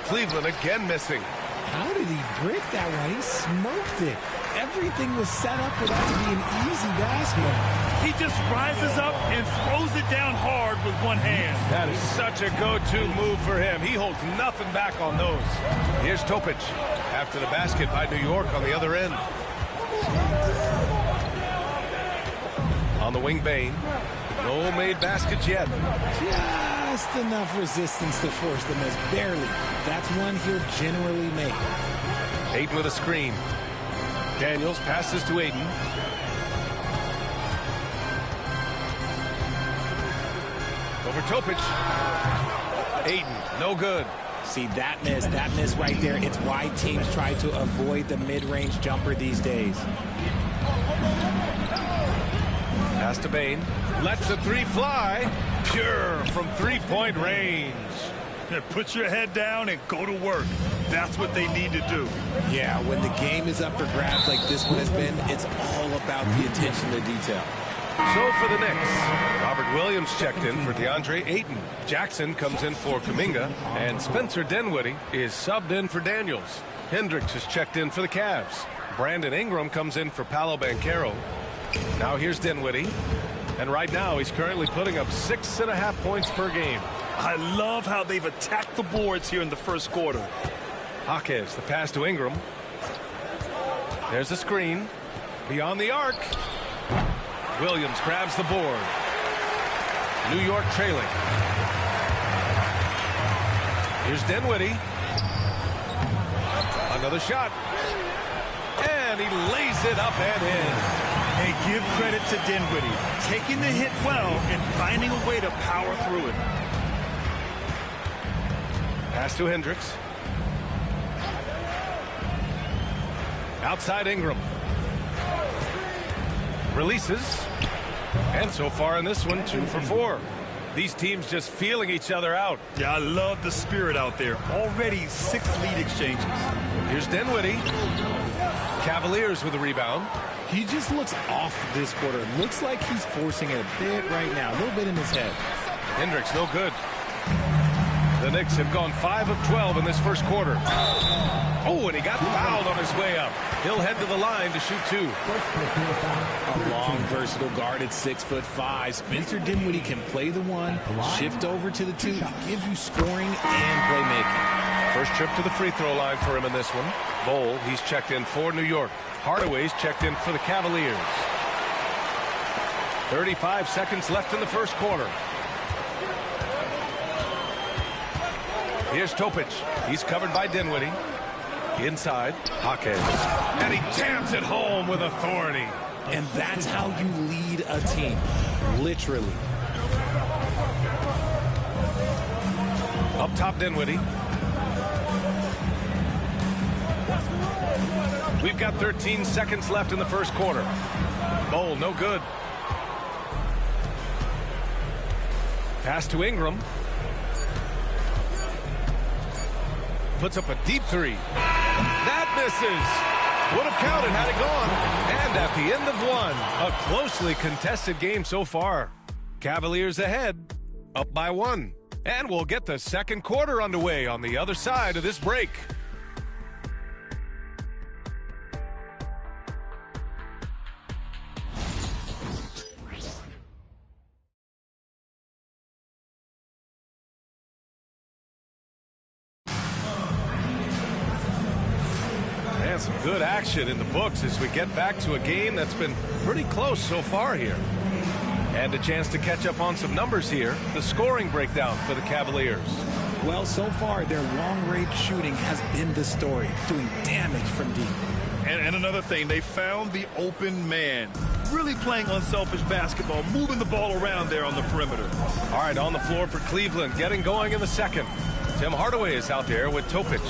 Cleveland again missing. How did he brick that one? He smoked it. Everything was set up for that to be an easy basket. He just rises up and throws it down hard with one hand. That is such a go-to move for him. He holds nothing back on those. Here's Topic after the basket by New York on the other end. On the wing, Bain. No made baskets yet. Just enough resistance to force them as barely. That's one he'll generally make. Ayton with a screen. Daniels passes to Ayton. Over Topic. Ayton, no good. See, that miss right there. It's why teams try to avoid the mid-range jumper these days. Pass to Bane. Lets the three fly. Pure from three-point range. Put your head down and go to work. That's what they need to do. Yeah, when the game is up for grabs like this one has been, it's all about the attention to detail. So for the Knicks, Robert Williams checked in for DeAndre Ayton. Jackson comes in for Kuminga, and Spencer Dinwiddie is subbed in for Daniels. Hendricks is checked in for the Cavs. Brandon Ingram comes in for Paolo Banchero. Now here's Dinwiddie, and right now he's currently putting up 6.5 points per game. I love how they've attacked the boards here in the first quarter. Jaquez, the pass to Ingram. There's a screen. Beyond the arc. Williams grabs the board. New York trailing. Here's Dinwiddie. Another shot. And he lays it up and in. Hey, give credit to Dinwiddie. Taking the hit well and finding a way to power through it. Pass to Hendricks. Outside Ingram. Releases. And so far in this one, 2 for 4. These teams just feeling each other out. Yeah, I love the spirit out there. Already 6 lead exchanges. Here's Dinwiddie. Cavaliers with a rebound. He just looks off this quarter. Looks like he's forcing it a bit right now. A little bit in his head. Hendricks, no good. The Knicks have gone 5 of 12 in this first quarter. Oh, and he got fouled on his way up. He'll head to the line to shoot 2. A long, versatile guard at 6'5". Spencer Dinwiddie can play the 1, shift over to the 2, give you scoring and playmaking. First trip to the free throw line for him in this one. Bol, he's checked in for New York. Hardaway's checked in for the Cavaliers. 35 seconds left in the first quarter. Here's Topic. He's covered by Dinwiddie. Inside, Jaquez. And he jams it home with authority. And that's how you lead a team. Literally. Up top, Dinwiddie. We've got 13 seconds left in the first quarter. Bol, no good. Pass to Ingram. Puts up a deep 3. That misses. Would have counted had it gone. And at the end of 1, a closely contested game so far. Cavaliers ahead, up by 1. And we'll get the second quarter underway on the other side of this break. Some good action in the books as we get back to a game that's been pretty close so far here. And a chance to catch up on some numbers here. The scoring breakdown for the Cavaliers. Well, so far, their long-range shooting has been the story, doing damage from deep. And another thing, they found the open man. Really playing unselfish basketball, moving the ball around there on the perimeter. All right, on the floor for Cleveland, getting going in the second. Tim Hardaway is out there with Topic.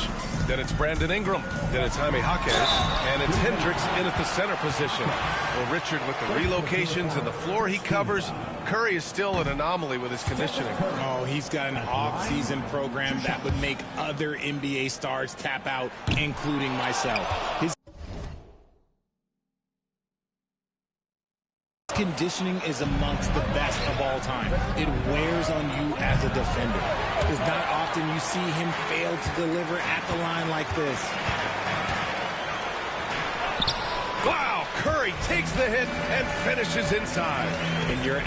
Then it's Brandon Ingram. Then it's Jaime Jaquez. And it's Hendricks in at the center position. Well, Richard, with the relocations and the floor he covers, Curry is still an anomaly with his conditioning. Oh, he's got an off-season program that would make other NBA stars tap out, including myself. His conditioning is amongst the best of all time. It wears on you as a defender. It's not often you see him fail to deliver at the line like this. Wow, Curry takes the hit and finishes inside. And you're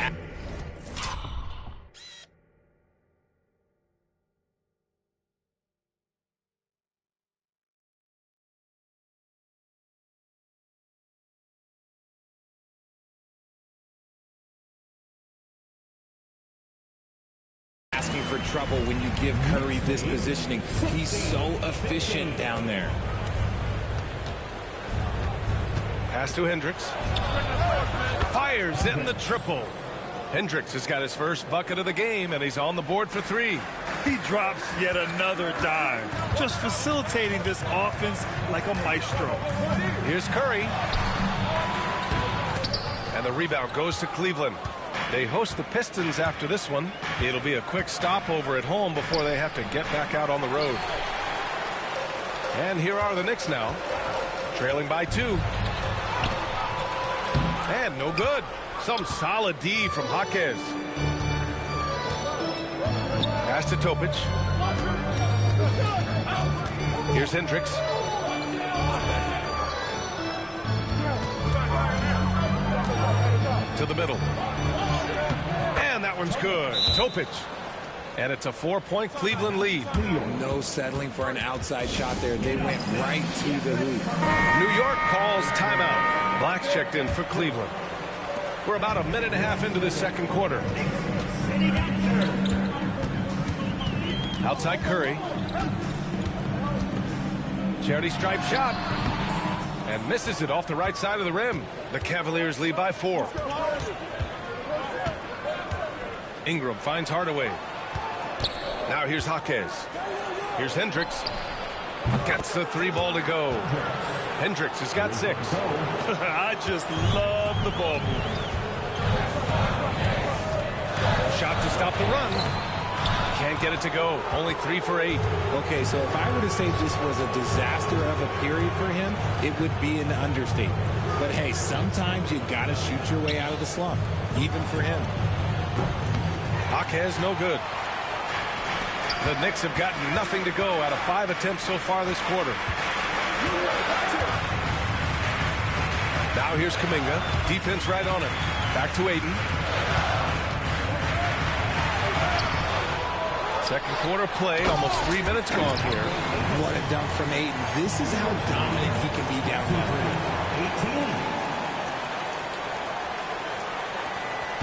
asking for trouble when you give Curry this positioning. He's so efficient down there. Pass to Hendricks. Fires in the triple. Hendricks has got his first bucket of the game, and he's on the board for 3. He drops yet another dime, just facilitating this offense like a maestro. Here's Curry. And the rebound goes to Cleveland. They host the Pistons after this one. It'll be a quick stopover at home before they have to get back out on the road. And here are the Knicks now, trailing by 2. And no good. Some solid D from Jaquez. Pass to Topic. Here's Hendricks. To the middle. And that one's good. Topic. And it's a 4-point Cleveland lead. No settling for an outside shot there. They went right to the hoop. New York calls timeout. Black's checked in for Cleveland. We're about a minute and a half into the second quarter. Outside Curry. Charity stripe shot. And misses it off the right side of the rim. The Cavaliers lead by 4. Ingram finds Hardaway. Now here's Jaquez. Here's Hendricks. Gets the 3 ball to go. Hendricks has got 6. I just love the ball movement. Shot to stop the run. Can't get it to go. Only 3 for 8. Okay, so if I were to say this was a disaster of a period for him, it would be an understatement. But hey, sometimes you got to shoot your way out of the slump, even for him. Jaquez no good. The Knicks have gotten nothing to go out of 5 attempts so far this quarter. Now here's Kuminga. Defense right on him. Back to Aiden. Second quarter play. Almost 3 minutes gone here. What a dunk from Aiden. This is how dominant he can be down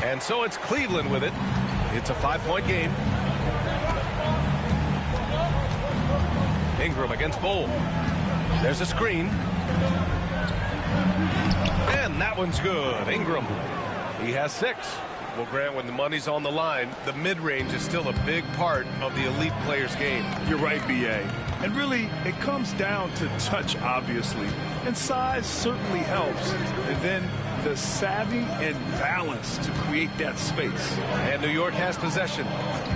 there. And so it's Cleveland with it. It's a 5-point game. Ingram against Bowl. There's a screen. And that one's good. Ingram. He has 6. Well, Grant, when the money's on the line, the mid-range is still a big part of the elite player's game. You're right, B.A. And really, it comes down to touch, obviously. And size certainly helps. And then the savvy and balance to create that space. And New York has possession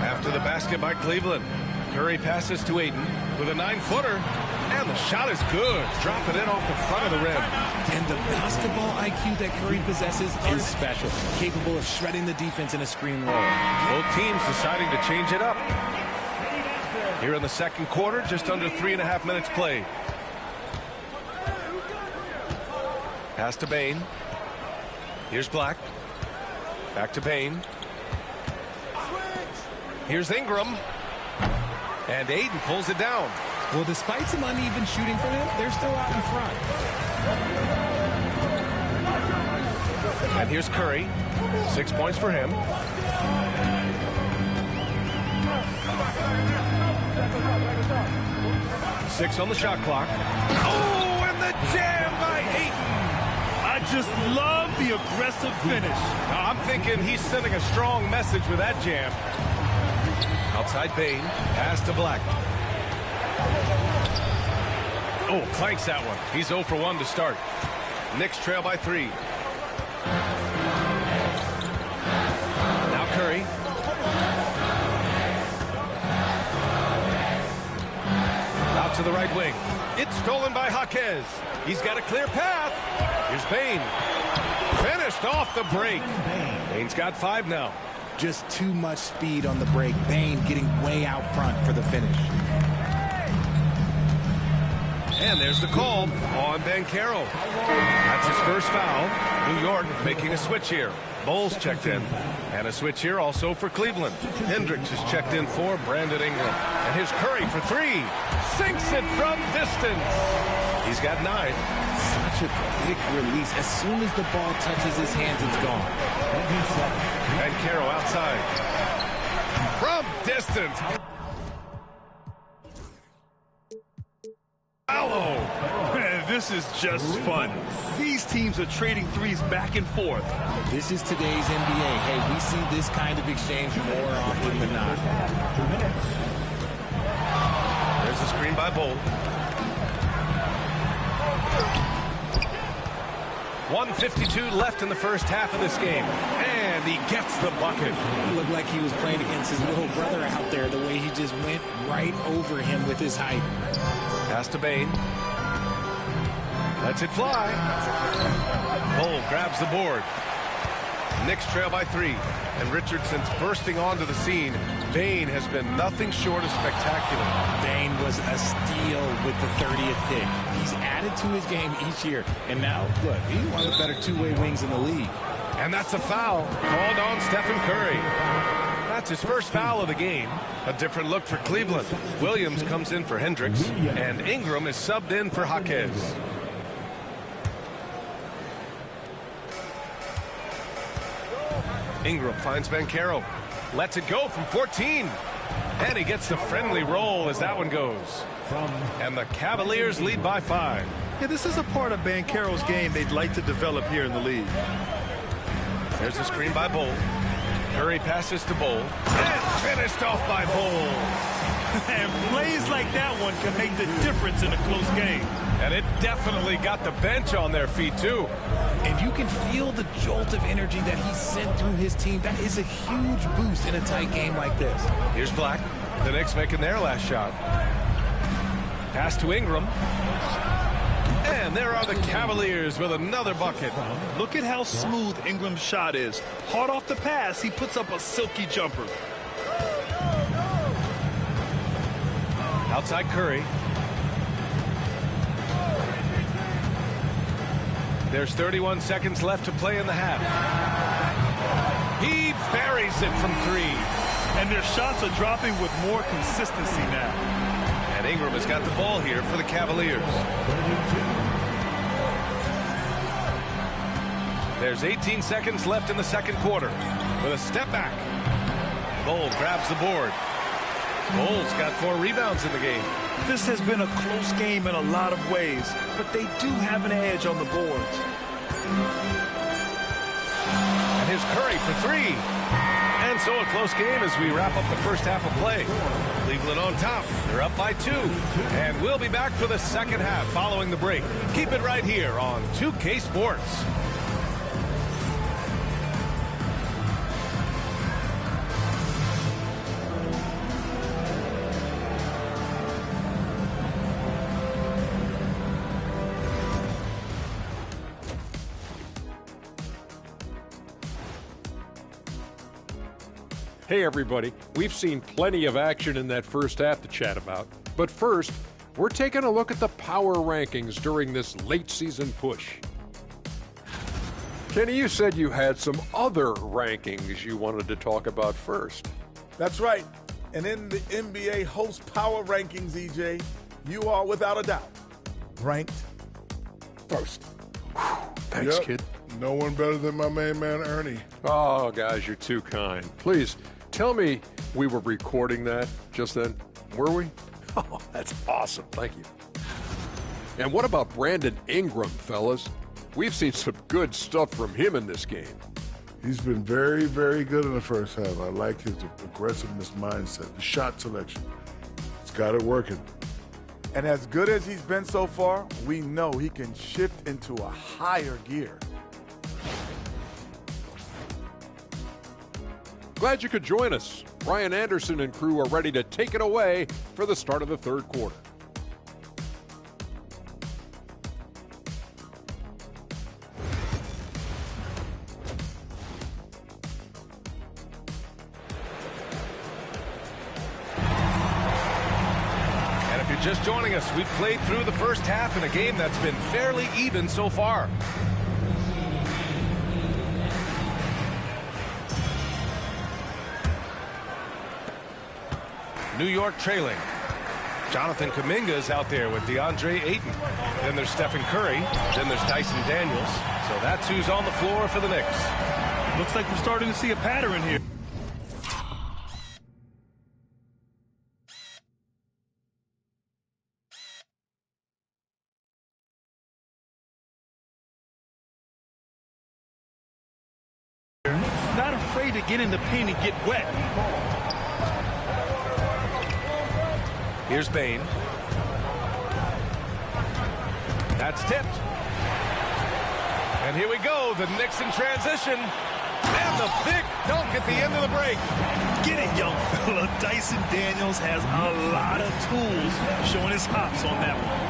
after the basket by Cleveland. Curry passes to Aiden with a 9-footer. And the shot is good. Drop it in off the front of the rim. And the basketball IQ that Curry possesses is special. Capable of shredding the defense in a screen roll. Both teams deciding to change it up. Here in the second quarter, just under 3.5 minutes played. Pass to Bain. Here's Black. Back to Bain. Here's Ingram. And Aiden pulls it down. Well, despite some uneven shooting for him, they're still out in front. And here's Curry. 6 points for him. Six on the shot clock. Oh, and the jam by Aiden. I just love the aggressive finish. I'm thinking he's sending a strong message with that jam. Outside Bain. Pass to Black. Oh, clanks that one. He's 0 for 1 to start. Knicks trail by 3. Now Curry. Out to the right wing. It's stolen by Jaquez. He's got a clear path. Here's Bain. Finished off the break. Bain's got 5 now. Just too much speed on the break. Bain getting way out front for the finish. And there's the call on Banchero. That's his first foul. New York making a switch here. Bowles checked in. And a switch here also for Cleveland. Hendricks is checked in for Brandon Ingram. And here's Curry for 3. Sinks it from distance. He's got 9. Such a quick release. As soon as the ball touches his hands, it's gone. Banchero outside. From distance. This is just fun. These teams are trading threes back and forth. This is today's NBA. Hey, we see this kind of exchange more often than not. There's a screen by Bolt. 1:52 left in the first half of this game. And he gets the bucket. It looked like he was playing against his little brother out there, the way he just went right over him with his height. Pass to Bain. Lets it fly. Bull grabs the board. Knicks trail by 3. And Richardson's bursting onto the scene. Bain has been nothing short of spectacular. Bain was a steal with the 30th pick. He's added to his game each year. And now, look, he's one of the better two-way wings in the league. And that's a foul called on Stephen Curry. That's his first foul of the game. A different look for Cleveland. Williams comes in for Hendricks. And Ingram is subbed in for Jaquez. Ingram finds Banchero. Lets it go from 14. And he gets the friendly roll as that one goes. And the Cavaliers lead by 5. Yeah, this is a part of Banchero's game they'd like to develop here in the league. There's a screen by Bull. Curry passes to Bull. And finished off by Bull. And plays like that one can make the difference in a close game. And it definitely got the bench on their feet, too. And you can feel the jolt of energy that he sent through his team. That is a huge boost in a tight game like this. Here's Black. The Knicks making their last shot. Pass to Ingram. And there are the Cavaliers with another bucket. Look at how smooth Ingram's shot is. Hard off the pass, he puts up a silky jumper. Outside Curry. There's 31 seconds left to play in the half. He buries it from 3. And their shots are dropping with more consistency now. And Ingram has got the ball here for the Cavaliers. There's 18 seconds left in the second quarter. With a step back. Bull grabs the board. Bull's got 4 rebounds in the game. This has been a close game in a lot of ways, but they do have an edge on the boards. And here's Curry for 3. And so a close game as we wrap up the first half of play. Cleveland on top. They're up by 2. And we'll be back for the second half following the break. Keep it right here on 2K Sports. Hey everybody, we've seen plenty of action in that first half to chat about. But first, we're taking a look at the power rankings during this late season push. Kenny, you said you had some other rankings you wanted to talk about first. That's right. And in the NBA host power rankings, EJ, you are without a doubt ranked first. Thanks, kid. No one better than my main man, Ernie. Oh, guys, you're too kind. Please, tell me we were recording that just then. Were we? Oh, that's awesome. Thank you. And what about Brandon Ingram, fellas? We've seen some good stuff from him in this game. He's been very, very good in the first half. I like his aggressiveness mindset, the shot selection. He's got it working. And as good as he's been so far, we know he can shift into a higher gear. Glad you could join us. Brian Anderson and crew are ready to take it away for the start of the third quarter. And if you're just joining us, we've played through the first half in a game that's been fairly even so far. New York trailing. Jonathan Kuminga's out there with DeAndre Ayton. Then there's Stephen Curry. Then there's Dyson Daniels. So that's who's on the floor for the Knicks. Looks like we're starting to see a pattern here. afraid to get in the paint and get wet. Here's Bain. That's tipped. And here we go, the Knicks in transition. And the big dunk at the end of the break. Get it, young fella. Dyson Daniels has a lot of tools, showing his hops on that one.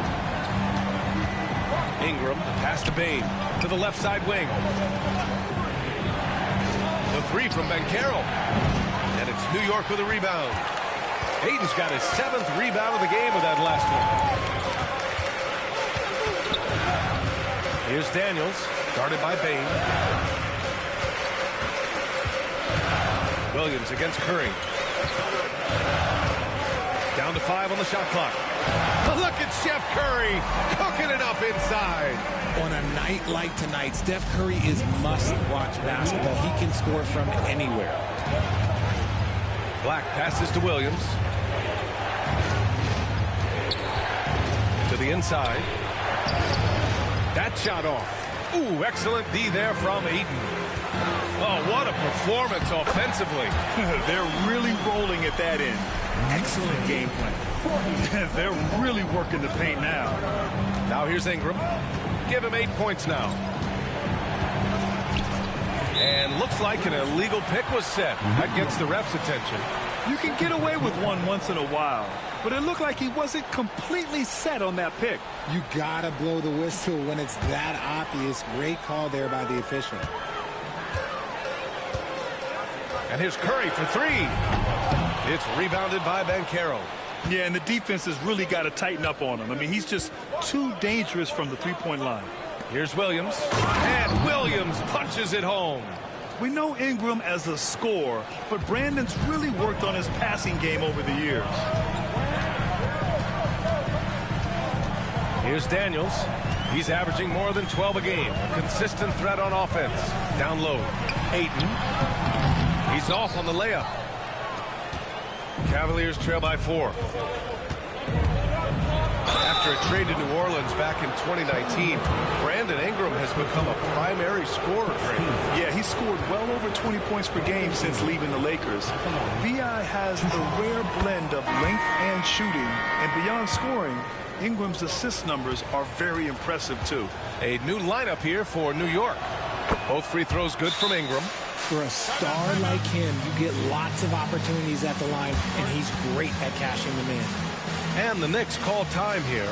Ingram, the pass to Bain, to the left side wing. The three from Banchero. And it's New York with a rebound. Hayden's got his 7th rebound of the game with that last one. Here's Daniels, guarded by Bain. Williams against Curry. Down to 5 on the shot clock. Look at Chef Curry cooking it up inside. On a night like tonight, Steph Curry is must-watch basketball. He can score from anywhere. Black passes to Williams. To the inside. That shot off. Ooh, excellent D there from Ayton. Oh, what a performance offensively. They're really rolling at that end. Excellent game plan. They're really working the paint now. Now here's Ingram. Give him 8 points now. And looks like an illegal pick was set. That gets the ref's attention. You can get away with one once in a while, but it looked like he wasn't completely set on that pick. You gotta blow the whistle when it's that obvious. Great call there by the official. And here's Curry for 3. It's rebounded by Banchero. Yeah, and the defense has really got to tighten up on him. I mean, he's just too dangerous from the three-point line. Here's Williams. And Williams punches it home. We know Ingram as a scorer, but Brandon's really worked on his passing game over the years. Here's Daniels. He's averaging more than 12 a game. A consistent threat on offense. Down low. Ayton. He's off on the layup. Cavaliers trail by 4. After a trade to New Orleans back in 2019, Brandon Ingram has become a primary scorer for him. Yeah, he scored well over 20 points per game since leaving the Lakers. B.I. has the rare blend of length and shooting, and beyond scoring, Ingram's assist numbers are very impressive too. A new lineup here for New York. Both free throws good from Ingram. For a star like him, you get lots of opportunities at the line, and he's great at cashing them in. And the Knicks call time here.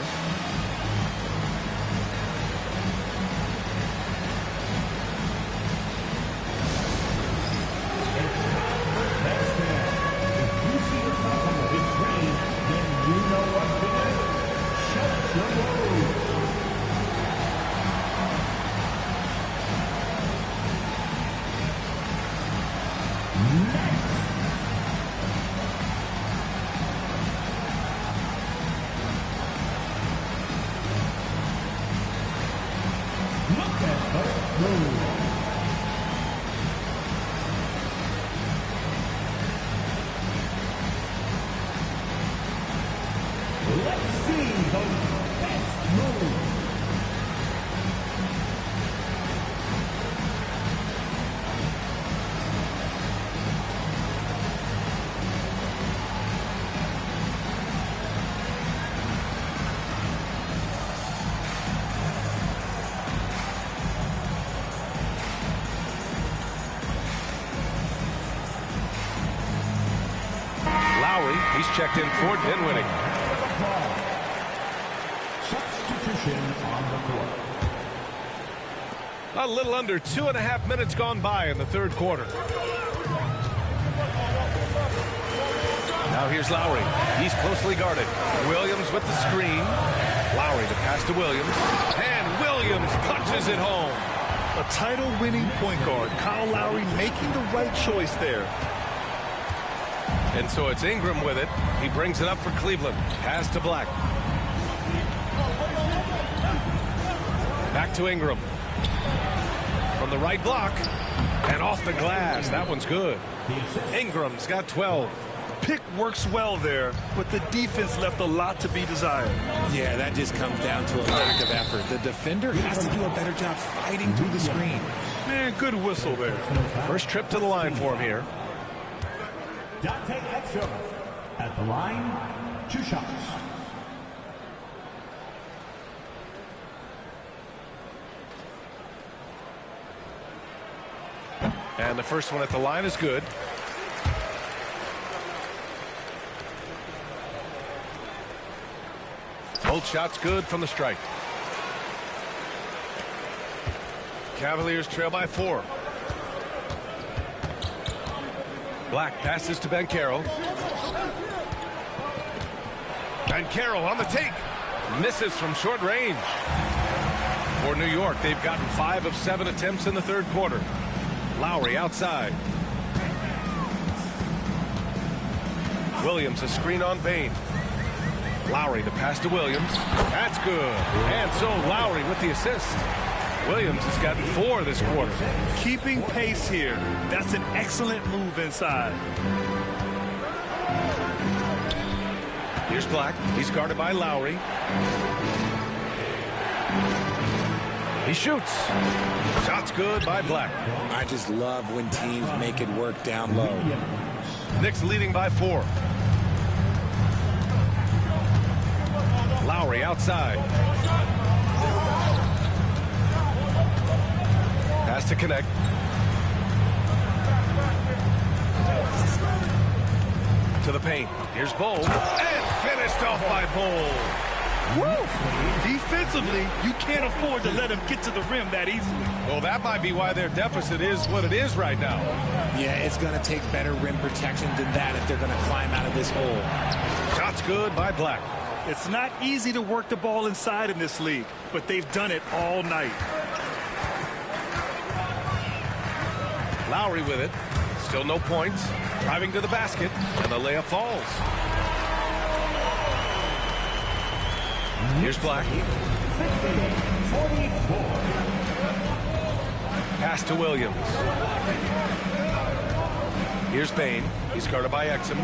He's checked in for Dinwiddie. Substitution on the court. A little under 2.5 minutes gone by in the third quarter. Now here's Lowry. He's closely guarded. Williams with the screen. Lowry to pass to Williams. And Williams punches it home. A title-winning point guard. Kyle Lowry making the right choice there. And so it's Ingram with it. He brings it up for Cleveland. Pass to Black. Back to Ingram. From the right block. And off the glass. That one's good. Ingram's got 12. pick works well there, but the defense left a lot to be desired. Yeah, that just comes down to a lack of effort. The defender has to do a better job fighting through the screen. Man, good whistle there. First trip to the line for him here. Dante Exum at the line, 2 shots. And the first one at the line is good. Both shots good from the strike. Cavaliers trail by 4. Black passes to Banchero. Banchero on the take. Misses from short range. For New York, they've gotten 5 of 7 attempts in the third quarter. Lowry outside. Williams a screen on Bain. Lowry the pass to Williams. That's good. And so Lowry with the assist. Williams has gotten 4 this quarter. Keeping pace here. That's an excellent move inside. Here's Black. He's guarded by Lowry. He shoots. Shot's good by Black. I just love when teams make it work down low. Knicks leading by 4. Lowry outside. Pass to connect. To the paint. Here's Bull. And finished off by Bull. Woo! Defensively, you can't afford to let him get to the rim that easily. Well, that might be why their deficit is what it is right now. Yeah, it's going to take better rim protection than that if they're going to climb out of this hole. Shot's good by Black. It's not easy to work the ball inside in this league, but they've done it all night. Lowry with it. Still no points. Driving to the basket, and the layup falls. Here's Black. Pass to Williams. Here's Bain. He's guarded by Exum.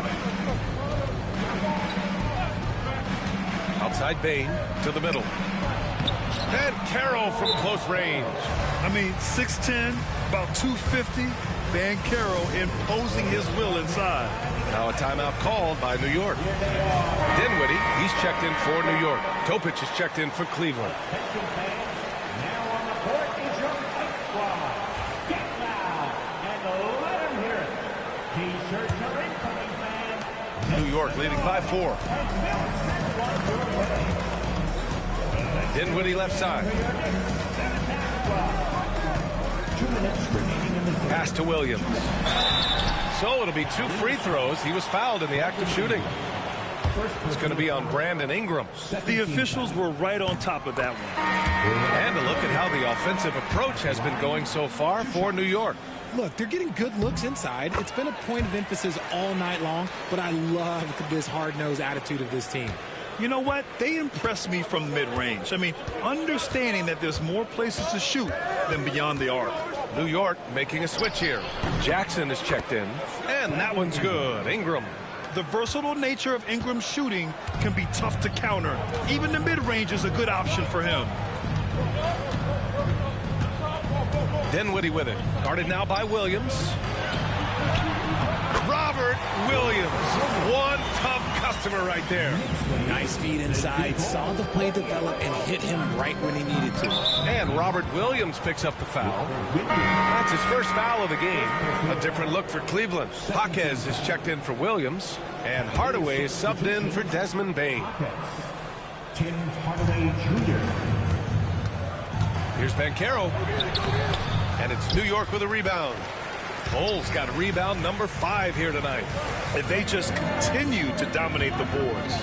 Outside Bain to the middle. And Carroll from close range. I mean, 6'10", about 250. Banchero imposing his will inside. Now a timeout called by New York. Dinwiddie, he's checked in for New York. Topic is checked in for Cleveland. Now on the court is your fight squad. Get loud and let them hear it. T-shirts are incoming, fans. New York leading by 4. Dinwiddie left side. 2 minutes remaining in the third. Pass to Williams. So it'll be 2 free throws. He was fouled in the act of shooting. It's going to be on Brandon Ingram. The officials were right on top of that one. And a look at how the offensive approach has been going so far for New York. Look, they're getting good looks inside. It's been a point of emphasis all night long, but I love this hard-nosed attitude of this team. You know what? They impress me from mid-range. I mean, understanding that there's more places to shoot than beyond the arc. New York making a switch here. Jackson is checked in, and that one's good. Ingram. The versatile nature of Ingram's shooting can be tough to counter. Even the mid-range is a good option for him. Dinwiddie with it. Guarded now by Williams. Robert Williams. One tough customer right there. Nice feed inside. Saw the play develop and hit him right when he needed to. And Robert Williams picks up the foul. That's his first foul of the game. A different look for Cleveland. Jaquez is checked in for Williams. And Hardaway is subbed in for Desmond Bain. Tim Hardaway Jr. Here's Banchero. And it's New York with a rebound. Bulls got rebound number 5 here tonight. And they just continue to dominate the boards.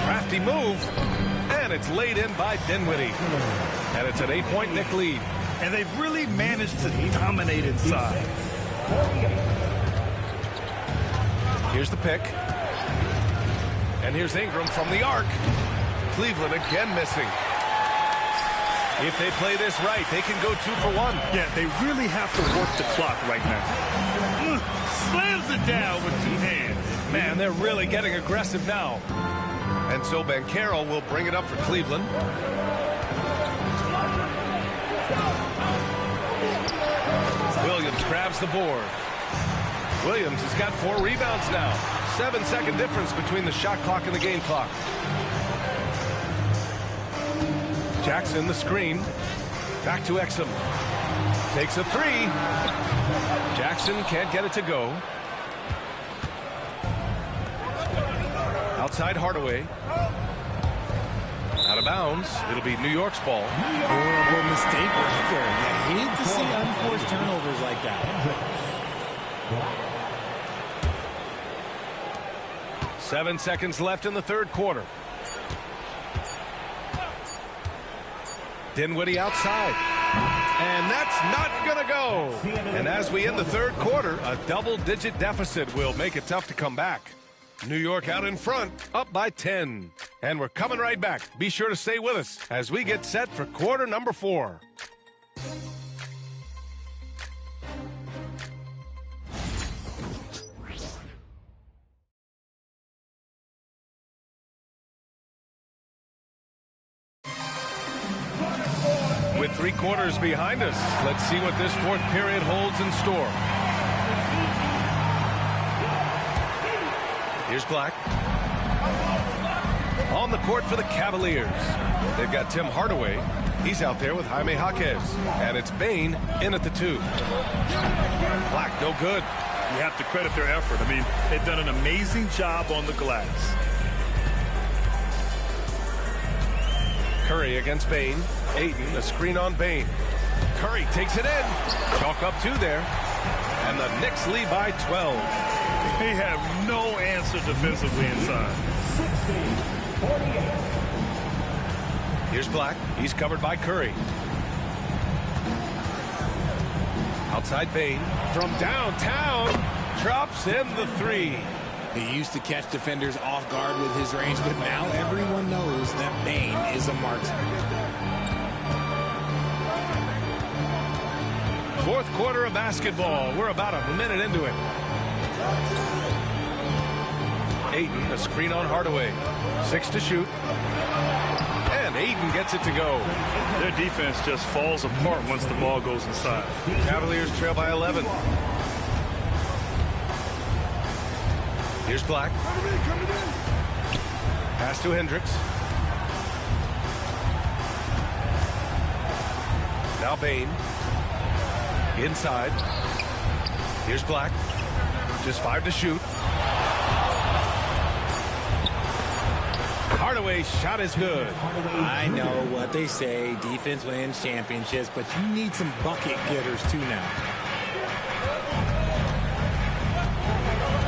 Crafty move. And it's laid in by Dinwiddie. And it's an 8-point Knick lead. And they've really managed to dominate inside. Here's the pick. And here's Ingram from the arc. Cleveland again missing. If they play this right, they can go 2 for 1. Yeah, they really have to work the clock right now. Slams it down with 2 hands. Man, they're really getting aggressive now. And so Banchero will bring it up for Cleveland. Williams grabs the board. Williams has got 4 rebounds now. 7-second difference between the shot clock and the game clock. Jackson, the screen. Back to Exum. Takes a 3. Jackson can't get it to go. Outside Hardaway. Out of bounds. It'll be New York's ball. Horrible mistake right there. You hate to see unforced turnovers like that. 7 seconds left in the third quarter. Dinwiddie outside. And that's not going to go. And as we end the third quarter, a double-digit deficit will make it tough to come back. New York out in front, up by 10. And we're coming right back. Be sure to stay with us as we get set for quarter number 4. With 3 quarters behind us, let's see what this fourth period holds in store. Here's Black. On the court for the Cavaliers. They've got Tim Hardaway. He's out there with Jaime Jaquez. And it's Bane in at the 2. Black, no good. You have to credit their effort. I mean, they've done an amazing job on the glass. Curry against Bane. Ayton, a screen on Bane. Curry takes it in. Chalk up 2 there. And the Knicks lead by 12. They have no answer defensively inside. 60-48. Here's Black. He's covered by Curry. Outside Bane. From downtown. Drops in the 3. He used to catch defenders off guard with his range, but now everyone knows that Bane is a marksman. Fourth quarter of basketball. We're about a minute into it. Ayton, a screen on Hardaway. 6 to shoot. And Ayton gets it to go. Their defense just falls apart once the ball goes inside. Cavaliers trail by 11. Here's Black. Pass to Hendricks. Now Bane. Inside. Here's Black. Just 5 to shoot. Hardaway's shot is good. I know what they say. Defense wins championships, but you need some bucket getters too now.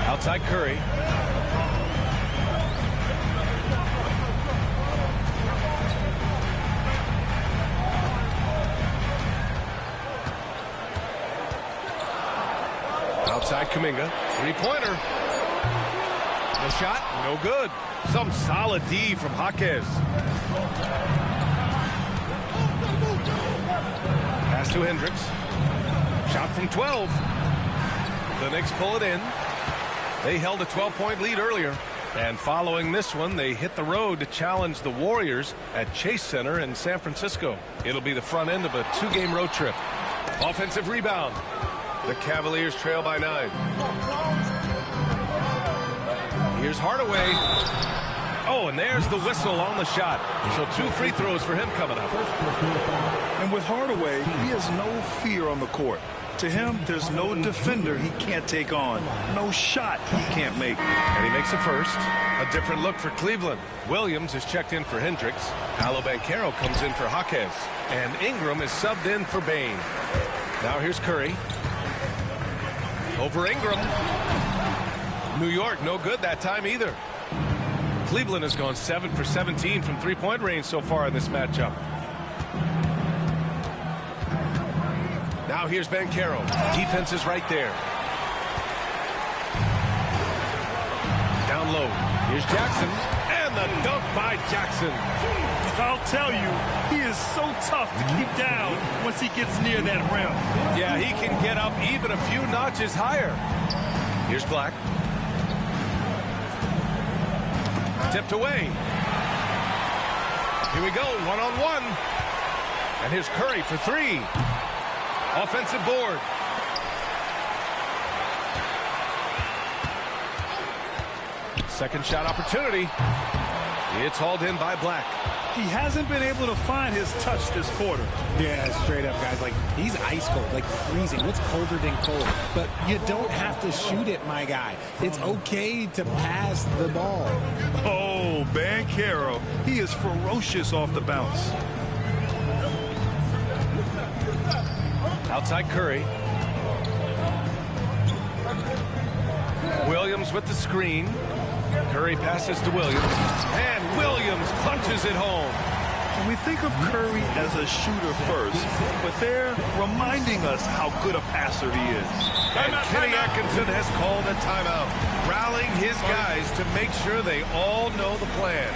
Outside Curry. Outside Kuminga. 3-pointer. The shot, no good. Some solid D from Jaquez. Pass to Hendricks. Shot from 12. The Knicks pull it in. They held a 12-point lead earlier. And following this one, they hit the road to challenge the Warriors at Chase Center in San Francisco. It'll be the front end of a 2-game road trip. Offensive rebound. The Cavaliers trail by 9. Here's Hardaway. Oh, and there's the whistle on the shot. So 2 free throws for him coming up. And with Hardaway, he has no fear on the court. To him, there's no defender he can't take on. No shot he can't make. And he makes a first. A different look for Cleveland. Williams is checked in for Hendricks. Paolo Banchero comes in for Jaquez. And Ingram is subbed in for Bane. Now here's Curry. Over Ingram. New York, no good that time either. Cleveland has gone 7 for 17 from 3-point range so far in this matchup. Now here's Banchero. Defense is right there. Down low. Here's Jackson. And And the dunk by Jackson. I'll tell you, he is so tough to keep down once he gets near that rim. Yeah, he can get up even a few notches higher. Here's Black. Tipped away. Here we go, one-on-one. And here's Curry for three. Offensive board. Second shot opportunity. It's hauled in by Black. He hasn't been able to find his touch this quarter. Yeah, straight up, guys. Like, he's ice cold, like freezing. What's colder than cold? But you don't have to shoot it, my guy. It's okay to pass the ball. Oh, Banchero. He is ferocious off the bounce. Outside Curry. Williams with the screen. Curry passes to Williams. And Williams punches it home. And we think of Curry as a shooter first, but they're reminding us how good a passer he is. And Kenny Atkinson has called a timeout, rallying his guys to make sure they all know the plan.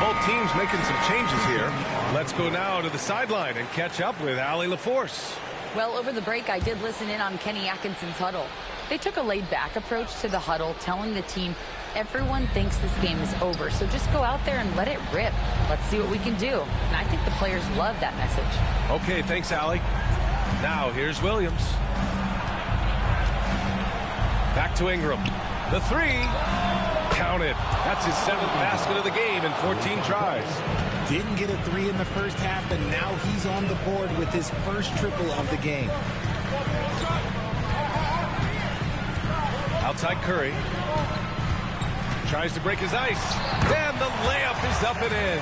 Both teams making some changes here. Let's go now to the sideline and catch up with Allie LaForce. Well, over the break, I did listen in on Kenny Atkinson's huddle. They took a laid-back approach to the huddle, telling the team, everyone thinks this game is over, so just go out there and let it rip. Let's see what we can do. And I think the players love that message. Okay, thanks, Allie. Now, here's Williams. Back to Ingram. The three. Counted. That's his 7th basket of the game in 14 tries. Didn't get a three in the first half, but now he's on the board with his first triple of the game. Outside Curry. Tries to break his ice. And the layup is up and in.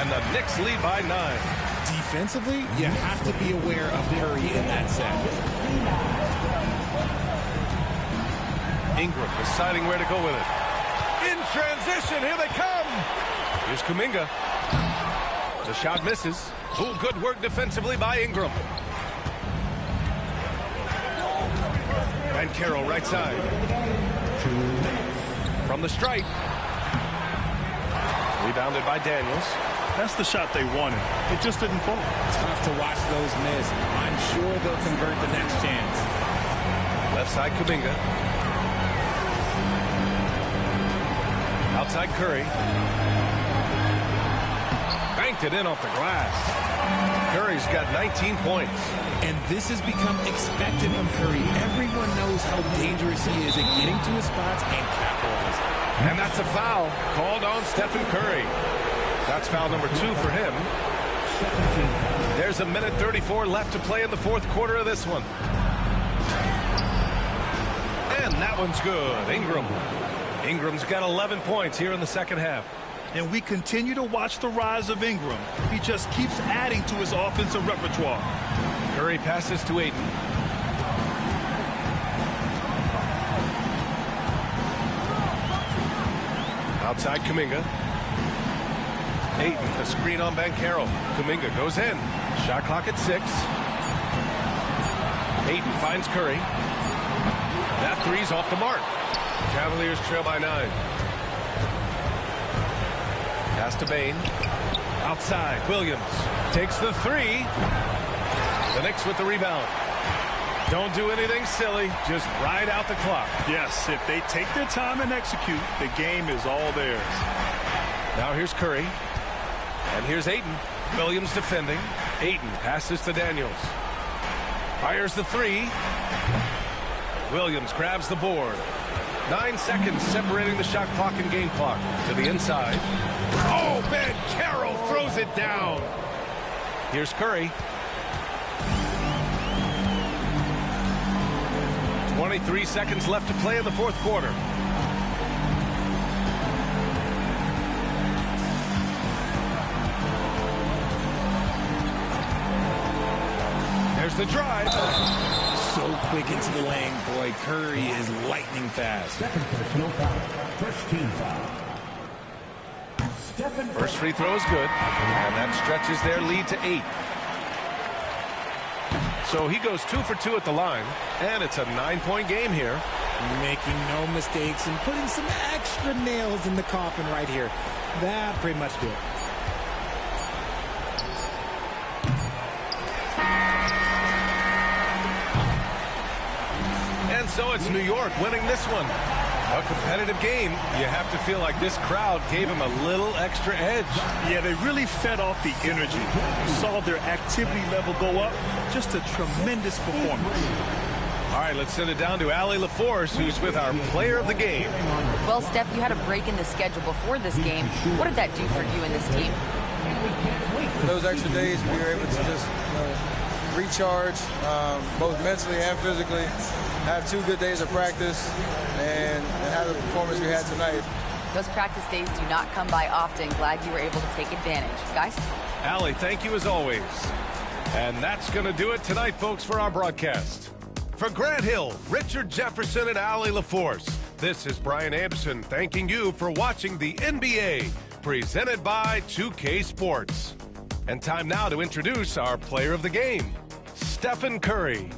And the Knicks lead by 9. Defensively, you have to be aware of Curry in that set. Ingram deciding where to go with it. In transition, here they come. Here's Kuminga. The shot misses. Oh, good work defensively by Ingram. And Carroll right side. From the stripe. Rebounded by Daniels. That's the shot they wanted. It just didn't fall. Tough to watch those miss. I'm sure they'll convert the next chance. Left side Kuminga. Outside Curry. Banked it in off the glass. Curry's got 19 points. And this has become expected from Curry. Everyone knows how dangerous he is at getting to his spots and capitalizing. And that's a foul called on Stephen Curry. That's foul number 2 for him. There's 1:34 left to play in the fourth quarter of this one. And that one's good. Ingram's got 11 points here in the second half. And we continue to watch the rise of Ingram. He just keeps adding to his offensive repertoire. Curry passes to Ayton. Outside Kuminga. Ayton, a screen on Banchero. Kuminga goes in. Shot clock at 6. Ayton finds Curry. That three's off the mark. Cavaliers trail by 9. Pass to Bain. Outside, Williams takes the 3. The Knicks with the rebound. Don't do anything silly. Just ride out the clock. Yes, if they take their time and execute, the game is all theirs. Now here's Curry. And here's Ayton. Williams defending. Ayton passes to Daniels. Fires the three. Williams grabs the board. 9 seconds separating the shot clock and game clock. To the inside. Oh, Ben Carroll throws it down. Here's Curry. 23 seconds left to play in the fourth quarter. There's the drive. So quick into the lane. Boy, Curry is lightning fast. Second personal foul. First team foul. First free throw is good. And that stretches their lead to 8. So he goes 2 for 2 at the line. And it's a 9-point game here. Making no mistakes and putting some extra nails in the coffin right here. That pretty much did it. And so it's New York winning this one. A competitive game. You have to feel like this crowd gave him a little extra edge. Yeah, they really fed off the energy. You saw their activity level go up. Just a tremendous performance. All right, let's send it down to Allie LaForce, who's with our player of the game. Well, Steph, you had a break in the schedule before this game. What did that do for you and this team? Those extra days, we were able to just recharge, both mentally and physically, have 2 good days of practice, and have the performance we had tonight. Those practice days do not come by often. Glad you were able to take advantage. Guys? Allie, thank you as always. And that's going to do it tonight, folks, for our broadcast. For Grant Hill, Richard Jefferson, and Allie LaForce, this is Brian Anderson thanking you for watching the NBA, presented by 2K Sports. And time now to introduce our player of the game, Stephen Curry.